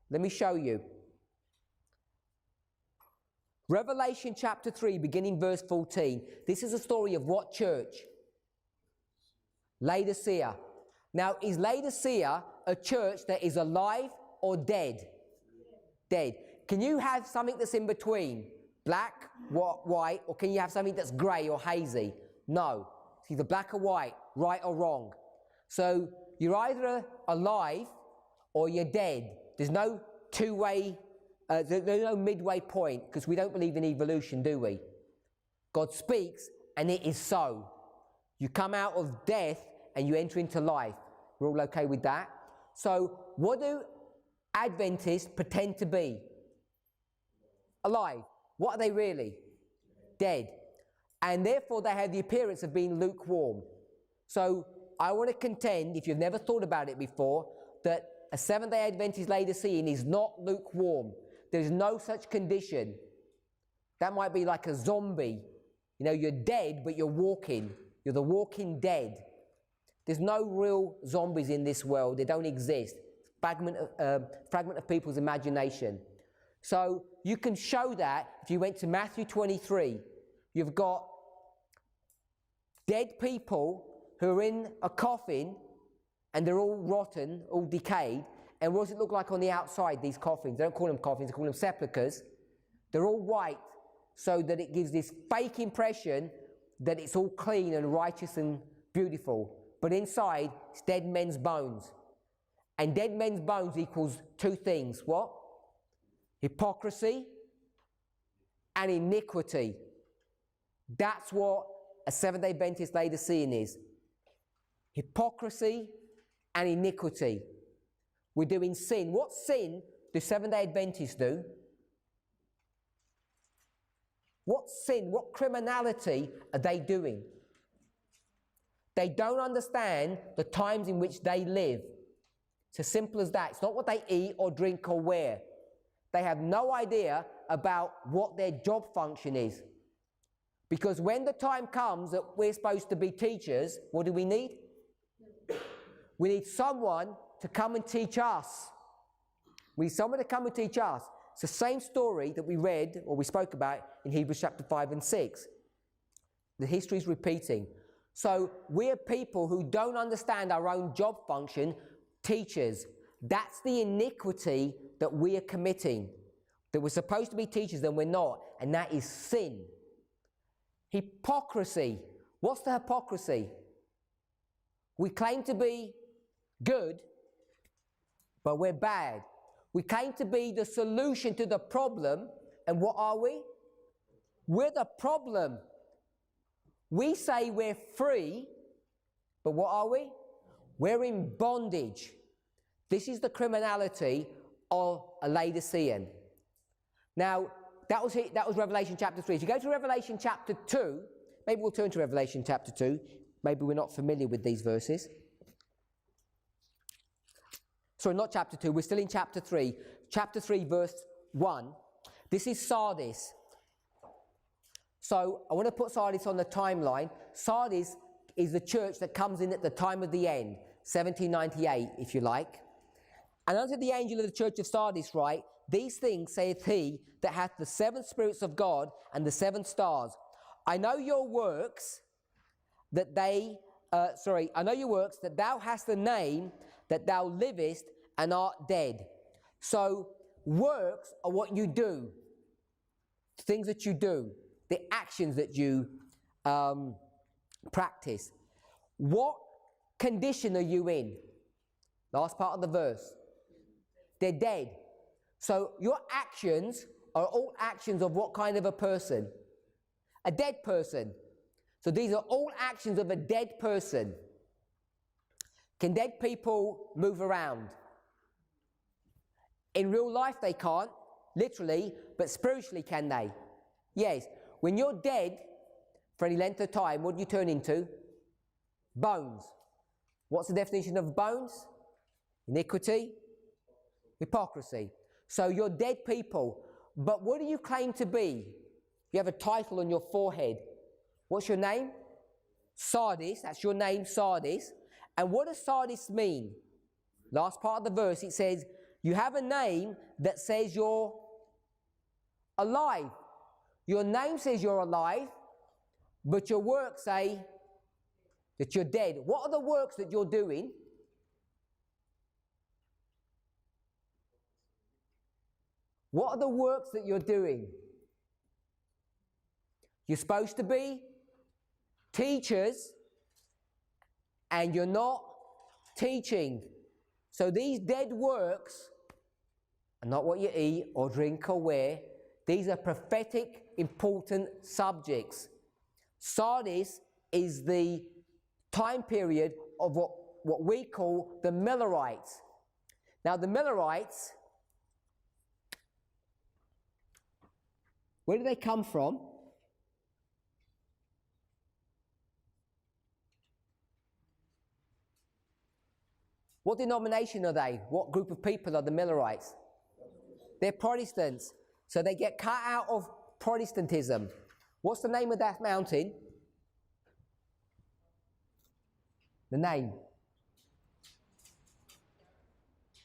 Let me show you. Revelation chapter 3, beginning verse 14. This is a story of what church? Laodicea. Now, is Laodicea a church that is alive or dead? Dead. Can you have something that's in between? Black, white, or can you have something that's grey or hazy? No. It's either black or white, right or wrong. So you're either alive or you're dead. There's no two-way, there's no midway point, because we don't believe in evolution, do we? God speaks and it is so. You come out of death and you enter into life. We're all okay with that? So what do Adventists pretend to be? Alive. What are they really? Dead. And therefore they have the appearance of being lukewarm. So I want to contend, if you've never thought about it before, that a Seventh-day Adventist Laodicean is not lukewarm. There's no such condition. That might be like a zombie. You know, you're dead, but you're walking. You're the walking dead. There's no real zombies in this world. They don't exist. Fragment of people's imagination. So you can show that if you went to Matthew 23. You've got dead people who are in a coffin and they're all rotten, all decayed. And what does it look like on the outside, these coffins? They don't call them coffins, they call them sepulchres. They're all white so that it gives this fake impression that it's all clean and righteous and beautiful. But inside, it's dead men's bones. And dead men's bones equals two things. What? Hypocrisy and iniquity. That's what a Seventh-day Adventist Laodicean is. Hypocrisy and iniquity. We're doing sin. What sin do Seventh-day Adventists do? What sin, what criminality are they doing? They don't understand the times in which they live. It's as simple as that. It's not what they eat or drink or wear. They have no idea about what their job function is. Because when the time comes that we're supposed to be teachers, what do we need? We need someone to come and teach us. We need someone to come and teach us. It's the same story that we read or we spoke about in Hebrews chapter 5 and 6. The history is repeating. So we're people who don't understand our own job function, teachers. That's the iniquity that we are committing. That we're supposed to be teachers and we're not. And that is sin. Hypocrisy. What's the hypocrisy? We claim to be good, but we're bad. We claim to be the solution to the problem, and what are we? We're the problem. We say we're free, but what are we? We're in bondage. This is the criminality of a Laodicean. Now, that was Revelation chapter 3. If you go to Revelation chapter 2, maybe we'll turn to Revelation chapter 2. Maybe we're not familiar with these verses. Sorry, not chapter 2. We're still in chapter 3. Chapter 3, verse 1. This is Sardis. So I want to put Sardis on the timeline. Sardis is the church that comes in at the time of the end, 1798, if you like. And unto the angel of the church of Sardis write, these things saith he that hath the 7 spirits of God and the 7 stars. I know your works, that thou hast a name, that thou livest and art dead. So works are what you do, things that you do, the actions that you practice. What condition are you in? Last part of the verse. They're dead. So your actions are all actions of what kind of a person? A dead person. So these are all actions of a dead person. Can dead people move around? In real life they can't, literally, but spiritually can they? Yes. When you're dead for any length of time, what do you turn into? Bones. What's the definition of bones? Iniquity, hypocrisy. So you're dead people. But what do you claim to be? You have a title on your forehead. What's your name? Sardis. That's your name, Sardis. And what does Sardis mean? Last part of the verse, it says, you have a name that says you're alive. Your name says you're alive, but your works say that you're dead. What are the works that you're doing? What are the works that you're doing? You're supposed to be teachers, and you're not teaching. So these dead works are not what you eat or drink or wear. These are prophetic, important subjects. Sardis is the time period of what we call the Millerites. Now the Millerites, where do they come from? What denomination are they? What group of people are the Millerites? They're Protestants. So they get cut out of Protestantism. What's the name of that mountain? The name.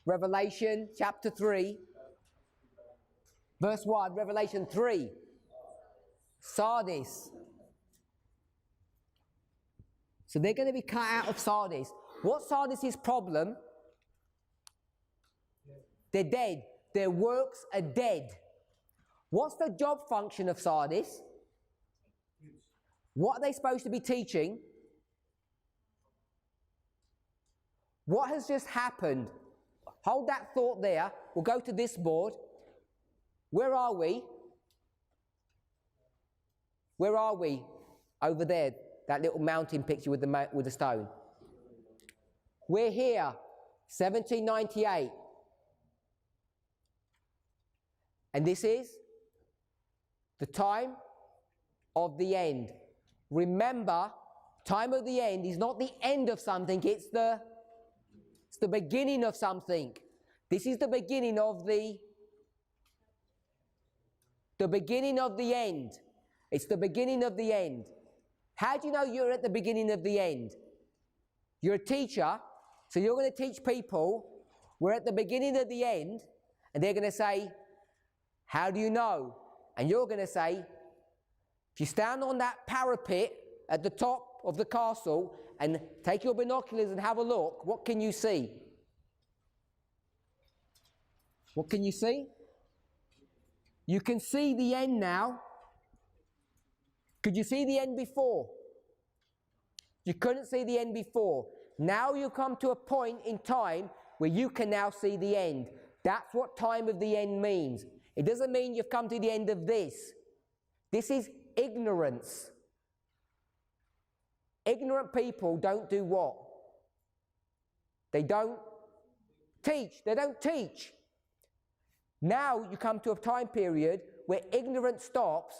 Revelation chapter 3. Verse 1, Revelation 3. Sardis. So they're going to be cut out of Sardis. What's Sardis' problem? They're dead. Their works are dead. What's the job function of Sardis? What are they supposed to be teaching? What has just happened? Hold that thought there. We'll go to this board. Where are we? Where are we? Over there. That little mountain picture with the stone. We're here, 1798. And this is the time of the end. Remember, time of the end is not the end of something, it's the beginning of something. This is the beginning of the beginning of the end. It's the beginning of the end. How do you know you're at the beginning of the end? You're a teacher, so you're going to teach people we're at the beginning of the end, and they're going to say, how do you know? And you're going to say, if you stand on that parapet at the top of the castle and take your binoculars and have a look, what can you see? What can you see? You can see the end now. Could you see the end before? You couldn't see the end before. Now you come to a point in time where you can now see the end. That's what time of the end means. It doesn't mean you've come to the end of this. This is ignorance. Ignorant people don't do what? They don't teach. They don't teach. Now you come to a time period where ignorance stops.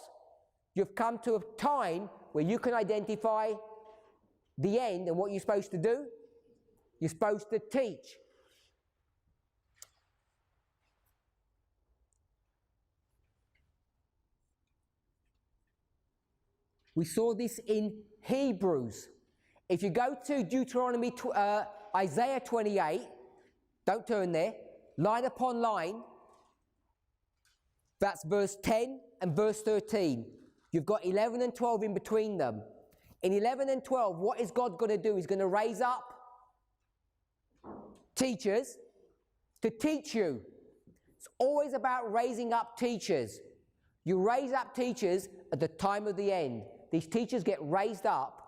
You've come to a time where you can identify the end, and what you're supposed to do? You're supposed to teach. We saw this in Hebrews. If you go to Isaiah 28, don't turn there, line upon line, That's verse 10 and verse 13. You've got 11 and 12 in between them. In 11 and 12, what is God going to do? He's going to raise up teachers to teach you. It's always about raising up teachers. You raise up teachers at the time of the end. These teachers get raised up.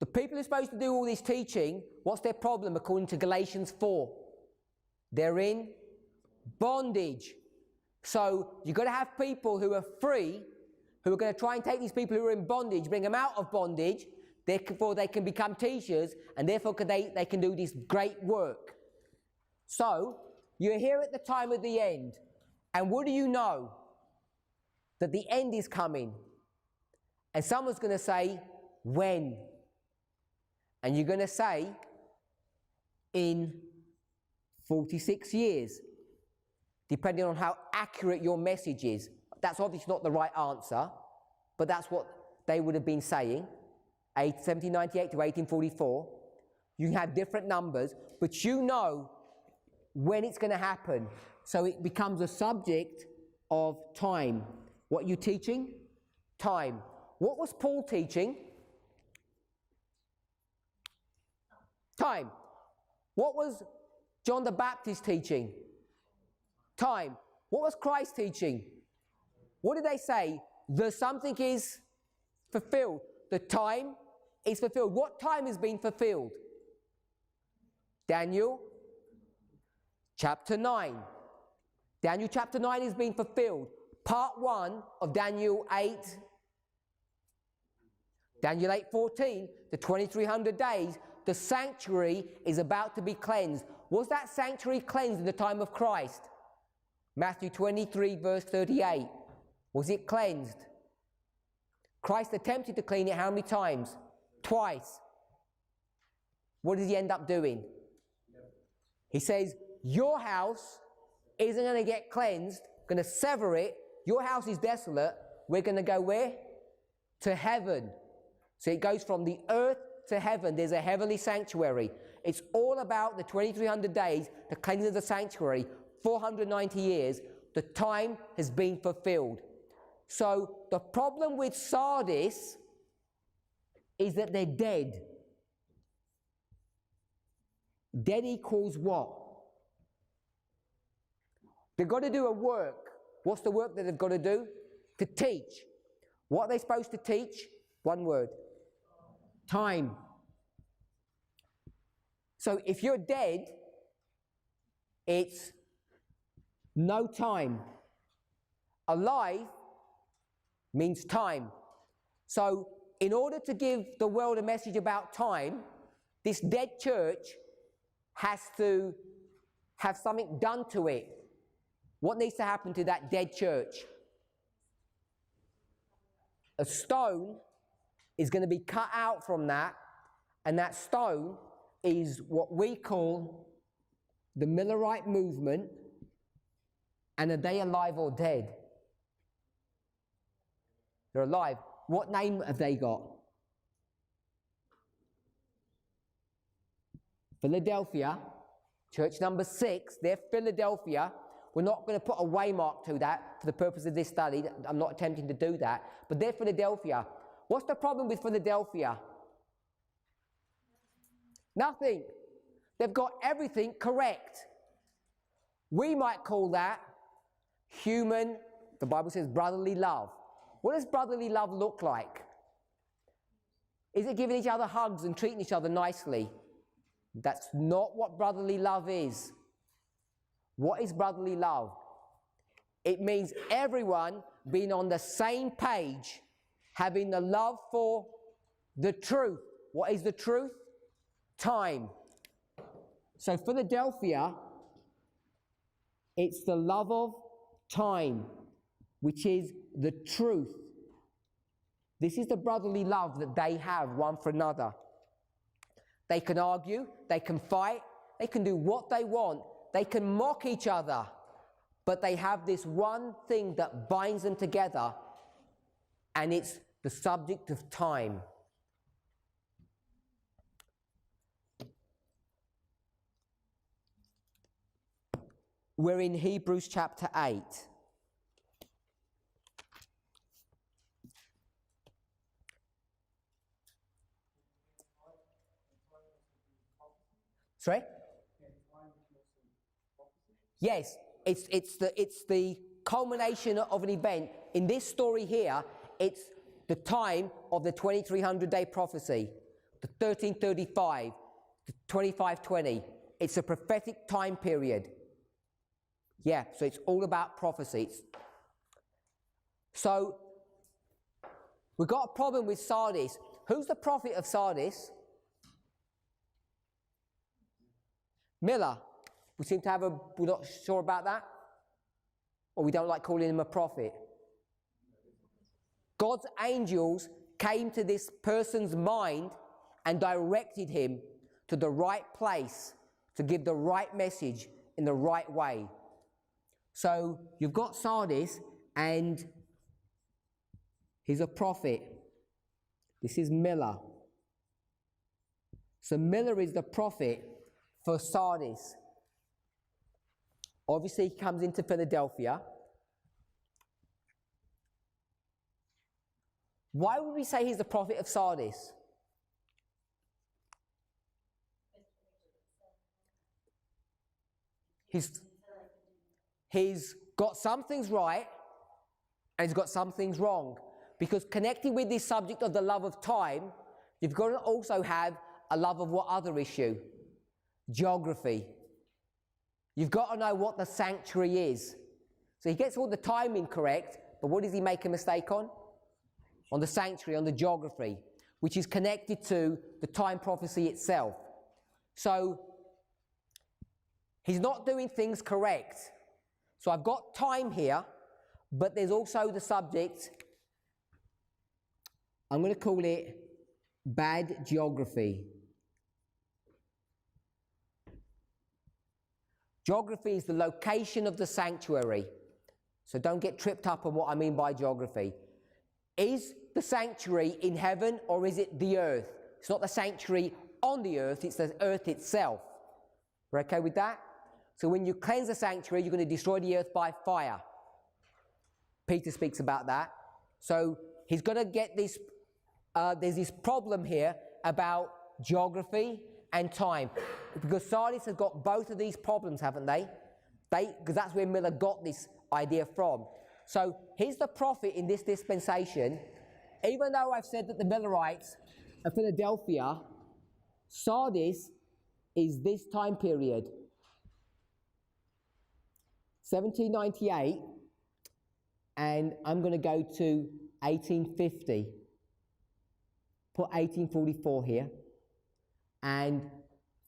The people who are supposed to do all this teaching, what's their problem according to Galatians 4? They're in bondage. So you've got to have people who are free, who are going to try and take these people who are in bondage, bring them out of bondage, therefore they can become teachers, and therefore they can do this great work. So you're here at the time of the end, and what do you know? That the end is coming. And someone's going to say, when? And you're going to say, in 46 years, depending on how accurate your message is. That's obviously not the right answer, but that's what they would have been saying, 1798 to 1844. You can have different numbers, but you know when it's going to happen. So it becomes a subject of time. What are you teaching? Time. What was Paul teaching? Time. What was John the Baptist teaching? Time. What was Christ teaching? What did they say? The something is fulfilled. The time is fulfilled. What time has been fulfilled? Daniel chapter 9. Daniel chapter 9 is being fulfilled. Part 1 of Daniel 8. Daniel 8:14, the 2300 days, the sanctuary is about to be cleansed. Was that sanctuary cleansed in the time of Christ? Matthew 23 verse 38. Was it cleansed? Christ attempted to clean it how many times? Twice. What does he end up doing? He says, your house isn't going to get cleansed, going to sever it. Your house is desolate. We're going to go where? To heaven. So it goes from the earth to heaven. There's a heavenly sanctuary. It's all about the 2300 days, the cleansing of the sanctuary, 490 years. The time has been fulfilled. So the problem with Sardis is that they're dead. Dead equals what? They've got to do a work. What's the work that they've got to do? To teach. What are they supposed to teach? One word. Time. So if you're dead, it's no time. Alive means time. So in order to give the world a message about time, this dead church has to have something done to it. What needs to happen to that dead church? A stone is going to be cut out from that, and that stone is what we call the Millerite movement. And are they alive or dead? They're alive. What name have they got? Philadelphia, church number 6, they're Philadelphia. We're not going to put a waymark to that for the purpose of this study. I'm not attempting to do that. But they're Philadelphia. What's the problem with Philadelphia? Nothing. They've got everything correct. We might call that human, the Bible says, brotherly love. What does brotherly love look like? Is it giving each other hugs and treating each other nicely? That's not what brotherly love is. What is brotherly love? It means everyone being on the same page, having the love for the truth. What is the truth? Time. So Philadelphia, it's the love of time, which is the truth. This is the brotherly love that they have one for another. They can argue, they can fight, they can do what they want, they can mock each other, but they have this one thing that binds them together, and it's the subject of time. We're in Hebrews chapter 8. Sorry? Yes, it's the culmination of an event. In this story here, it's the time of the 2300-day prophecy, the 1335, the 2520. It's a prophetic time period. Yeah, so it's all about prophecies. So, we've got a problem with Sardis. Who's the prophet of Sardis? Miller. We seem to have we're not sure about that? Or we don't like calling him a prophet? God's angels came to this person's mind and directed him to the right place to give the right message in the right way. So you've got Sardis, and he's a prophet. This is Miller. So Miller is the prophet for Sardis. Obviously, he comes into Philadelphia. Why would we say he's the prophet of Sardis? He's got some things right and he's got some things wrong. Because connecting with this subject of the love of time, you've got to also have a love of what other issue? Geography. You've got to know what the sanctuary is. So he gets all the timing correct, but what does he make a mistake on? On the sanctuary, on the geography, which is connected to the time prophecy itself. So he's not doing things correct. So I've got time here, but there's also the subject. I'm going to call it bad geography. Geography is the location of the sanctuary. So don't get tripped up on what I mean by geography. Is the sanctuary in heaven or is it the earth? It's not the sanctuary on the earth, it's the earth itself. We're okay with that? So when you cleanse the sanctuary, you're going to destroy the earth by fire. Peter speaks about that. So he's going to get this, there's this problem here about geography and time. Because Sardis has got both of these problems, haven't they? Because that's where Miller got this idea from. So he's the prophet in this dispensation. Even though I've said that the Millerites are Philadelphia, Sardis is this time period. 1798, and I'm going to go to 1850. Put 1844 here. And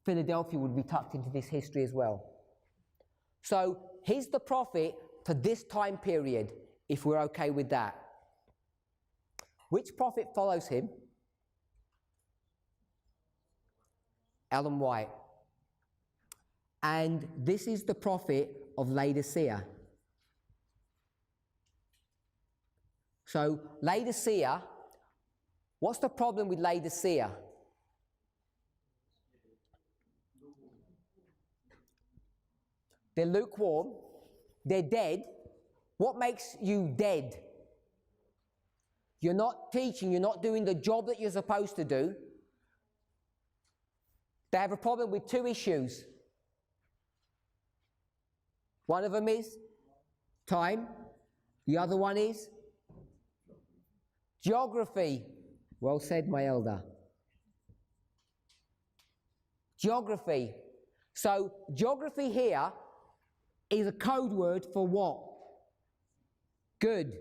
Philadelphia would be tucked into this history as well. So he's the prophet for this time period, if we're okay with that. Which prophet follows him? Ellen White. And this is the prophet of Laodicea. So Laodicea, what's the problem with Laodicea? They're lukewarm, they're dead. What makes you dead? You're not teaching, you're not doing the job that you're supposed to do. They have a problem with two issues. One of them is time, the other one is geography. Well said, my elder. Geography. So geography here is a code word for what? Good.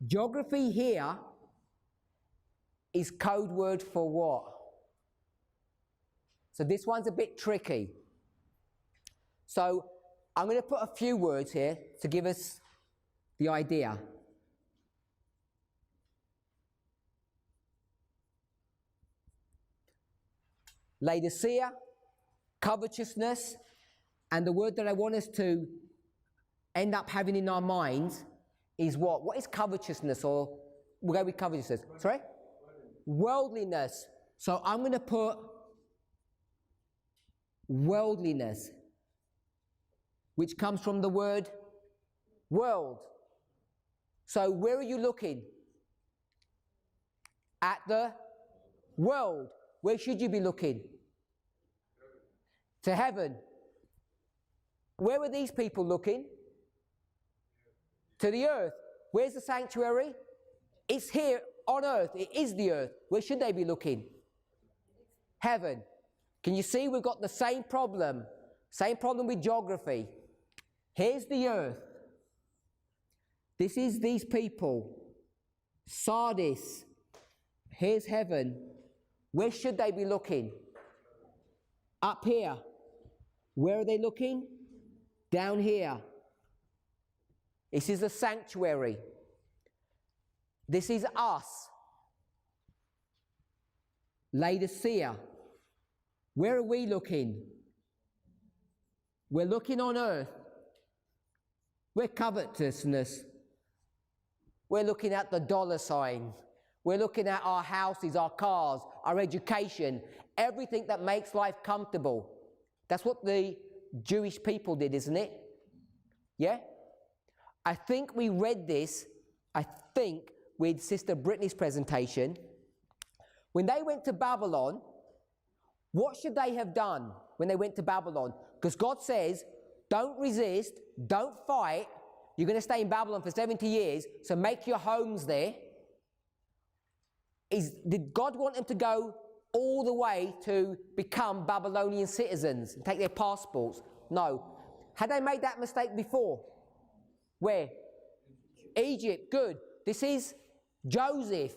Geography here is code word for what? So this one's a bit tricky. So I'm going to put a few words here to give us the idea. Laodicea, covetousness, and the word that I want us to end up having in our minds is what? What is covetousness? Or we'll go with covetousness. Sorry? Worldliness. So I'm going to put worldliness. which comes from the word world. So where are you looking? At the world. Where should you be looking? To heaven. Where were these people looking? To the earth. Where's the sanctuary? It's here on earth. It is the earth. Where should they be looking? Heaven. Can you see we've got the same problem? Same problem with geography. Here's the earth. This is these people. Sardis. Here's heaven. Where should they be looking? Up here. Where are they looking? Down here. This is a sanctuary. This is us. Laodicea. Where are we looking? We're looking on earth. We're covetousness. We're looking at the dollar sign. We're looking at our houses, our cars, our education, everything that makes life comfortable. That's what the Jewish people did, isn't it? Yeah? I think we read this, with Sister Brittany's presentation. When they went to Babylon, what should they have done when they went to Babylon? Because God says, don't resist, don't fight. You're going to stay in Babylon for 70 years, so make your homes there. Did God want them to go all the way to become Babylonian citizens and take their passports? No. Had they made that mistake before? Where? Egypt. Good. This is Joseph.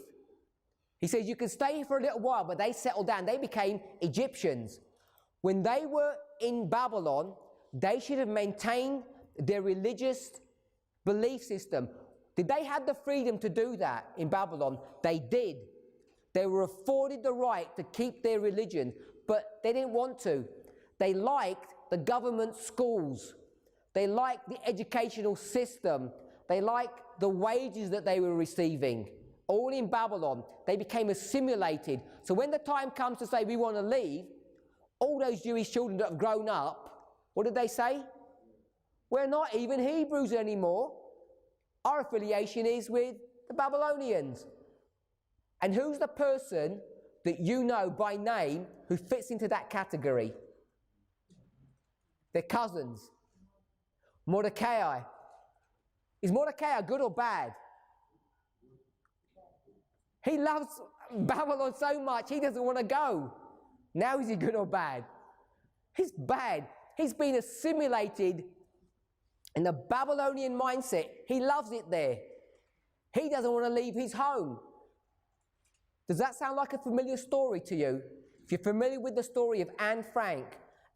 He says you can stay here for a little while, but they settled down. They became Egyptians. When they were in Babylon, they should have maintained their religious belief system. Did they have the freedom to do that in Babylon? They did. They were afforded the right to keep their religion, but they didn't want to. They liked the government schools. They liked the educational system. They liked the wages that they were receiving. All in Babylon. They became assimilated. So when the time comes to say we want to leave, all those Jewish children that have grown up, what did they say? We're not even Hebrews anymore. Our affiliation is with the Babylonians. And who's the person that you know by name who fits into that category? Their cousins. Mordecai. Is Mordecai good or bad? He loves Babylon so much he doesn't want to go. Now is he good or bad? He's bad. He's been assimilated in the Babylonian mindset. He loves it there. He doesn't want to leave his home. Does that sound like a familiar story to you? If you're familiar with the story of Anne Frank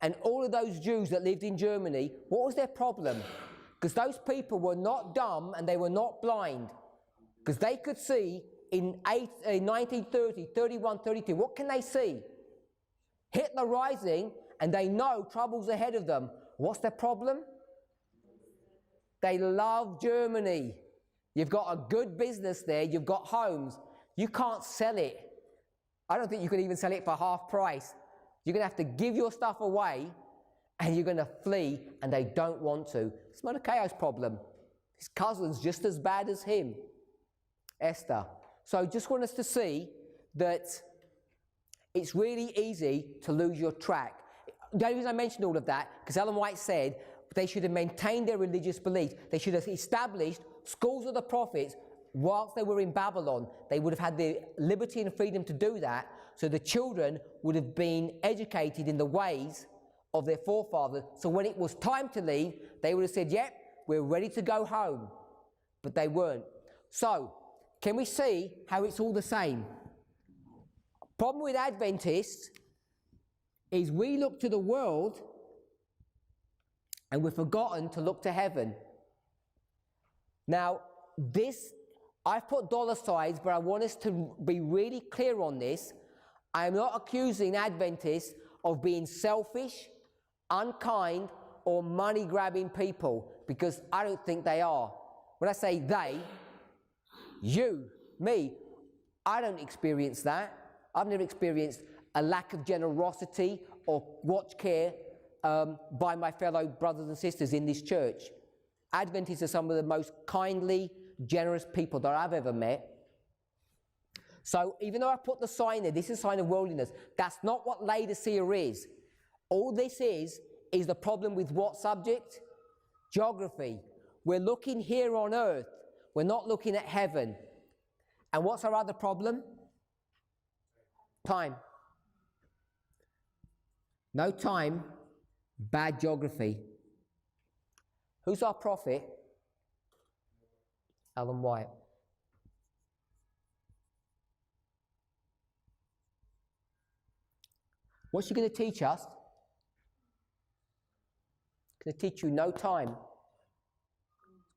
and all of those Jews that lived in Germany, what was their problem? Because those people were not dumb and they were not blind. Because they could see in 1930, 31, 32, what can they see? Hitler rising, and they know trouble's ahead of them. What's their problem? They love Germany. You've got a good business there. You've got homes. You can't sell it. I don't think you can even sell it for half price. You're going to have to give your stuff away, and you're going to flee, and they don't want to. It's Mordecai's problem. His cousin's just as bad as him. Esther. So I just want us to see that it's really easy to lose your track. The only reason I mentioned all of that, because Ellen White said they should have maintained their religious beliefs. They should have established schools of the prophets whilst they were in Babylon. They would have had the liberty and freedom to do that, so the children would have been educated in the ways of their forefathers. So when it was time to leave, they would have said, yep, we're ready to go home. But they weren't. So, can we see how it's all the same? Problem with Adventists is we look to the world and we've forgotten to look to heaven. Now, I've put dollar signs, but I want us to be really clear on this. I am not accusing Adventists of being selfish, unkind, or money-grabbing people, because I don't think they are. When I say they, you, me, I don't experience that. I've never experienced a lack of generosity or watch care by my fellow brothers and sisters in this church. Adventists are some of the most kindly, generous people that I've ever met. So even though I put the sign there, this is a sign of worldliness, that's not what Laodicea is. All this is the problem with what subject? Geography. We're looking here on earth. We're not looking at heaven. And what's our other problem? Time. No time, bad geography. Who's our prophet? Ellen White. What's she going to teach us? Going to teach you no time.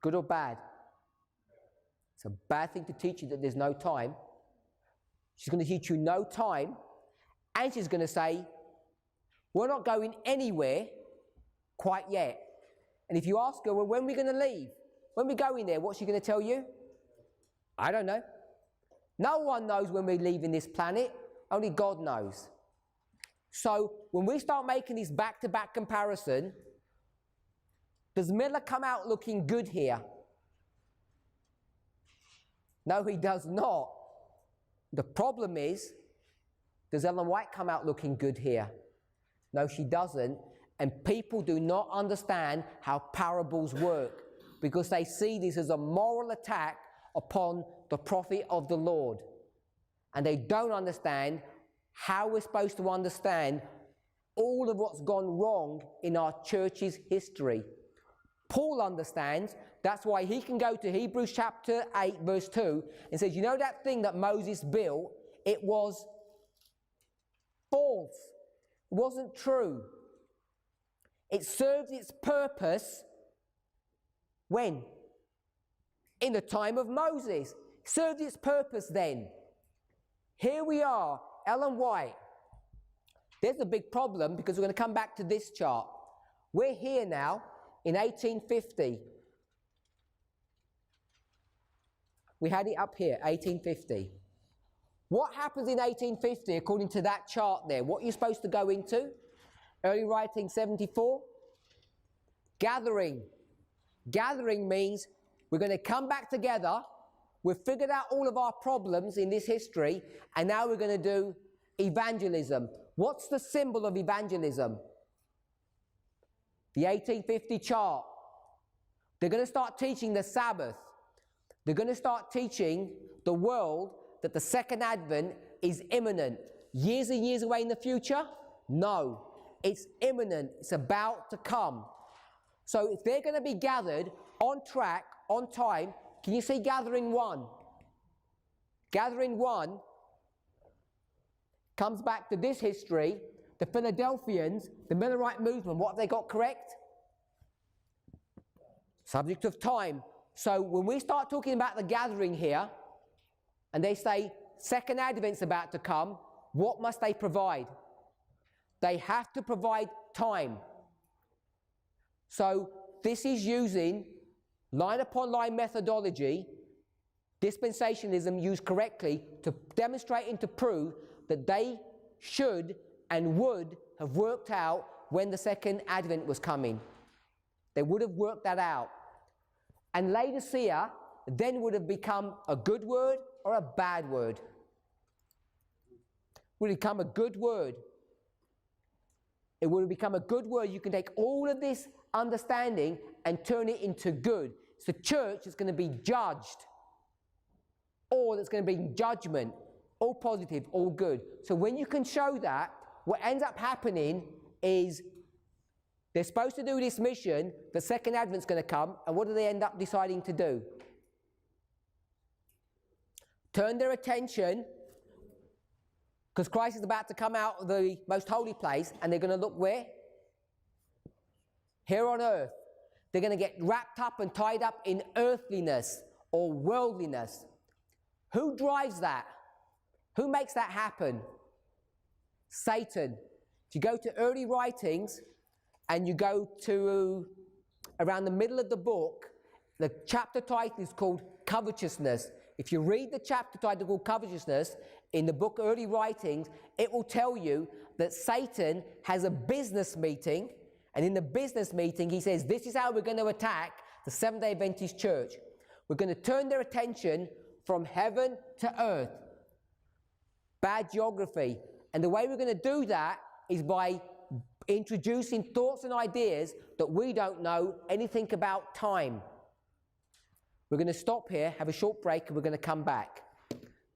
Good or bad? It's a bad thing to teach you that there's no time. She's going to teach you no time, and she's going to say, we're not going anywhere quite yet. And if you ask her, well, when are we going to leave? When we're going there, what's she going to tell you? I don't know. No one knows when we're leaving this planet. Only God knows. So when we start making this back-to-back comparison, does Miller come out looking good here? No, he does not. The problem is, does Ellen White come out looking good here? No, she doesn't. And people do not understand how parables work because they see this as a moral attack upon the prophet of the Lord. And they don't understand how we're supposed to understand all of what's gone wrong in our church's history. Paul understands. That's why he can go to Hebrews chapter 8 verse 2 and says, you know that thing that Moses built? It was false. It wasn't true. It served its purpose when? In the time of Moses. It served its purpose then. Here we are, Ellen White. There's a big problem because we're going to come back to this chart. We're here now in 1850. We had it up here, 1850. What happens in 1850 according to that chart there? What are you supposed to go into? Early writing 74. Gathering. Gathering means we're going to come back together. We've figured out all of our problems in this history, and now we're going to do evangelism. What's the symbol of evangelism? The 1850 chart. They're going to start teaching the Sabbath. They're going to start teaching the world that the second advent is imminent. Years and years away in the future? No. It's imminent. It's about to come. So if they're going to be gathered on track, on time, can you see gathering one? Gathering one comes back to this history. The Philadelphians, the Millerite movement, what have they got correct? Subject of time. So when we start talking about the gathering here, and they say second advent's about to come, what must they provide? They have to provide time. So this is using line upon line methodology, dispensationalism used correctly to demonstrate and to prove that they should and would have worked out when the second advent was coming. They would have worked that out. And Laodicea then would have become a good word or a bad word? Would it become a good word? It would have become a good word. You can take all of this understanding and turn it into good. It's the church that's going to be judged, or that's going to be judgment, all positive, all good. So when you can show that, what ends up happening is they're supposed to do this mission, the second advent's going to come, and what do they end up deciding to do? Turn their attention, because Christ is about to come out of the most holy place, and they're going to look where? Here on earth. They're going to get wrapped up and tied up in earthliness or worldliness. Who drives that? Who makes that happen? Satan. If you go to early writings and you go to around the middle of the book, the chapter title is called Covetousness. If you read the chapter title called Covetousness in the book Early Writings, it will tell you that Satan has a business meeting And in the business meeting, he says, this is how we're going to attack the Seventh-day Adventist Church. We're going to turn their attention from heaven to earth. Bad geography. And the way we're going to do that is by introducing thoughts and ideas that we don't know anything about time. We're going to stop here, have a short break, and we're going to come back.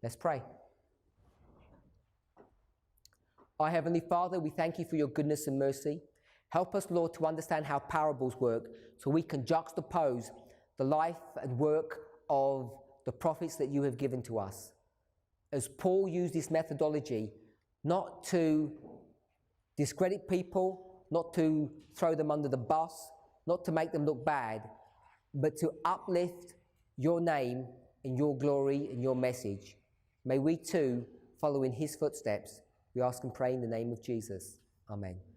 Let's pray. Our Heavenly Father, we thank you for your goodness and mercy. Help us, Lord, to understand how parables work so we can juxtapose the life and work of the prophets that you have given to us. As Paul used this methodology, not to discredit people, not to throw them under the bus, not to make them look bad, but to uplift your name and your glory and your message. May we too follow in his footsteps. We ask and pray in the name of Jesus. Amen.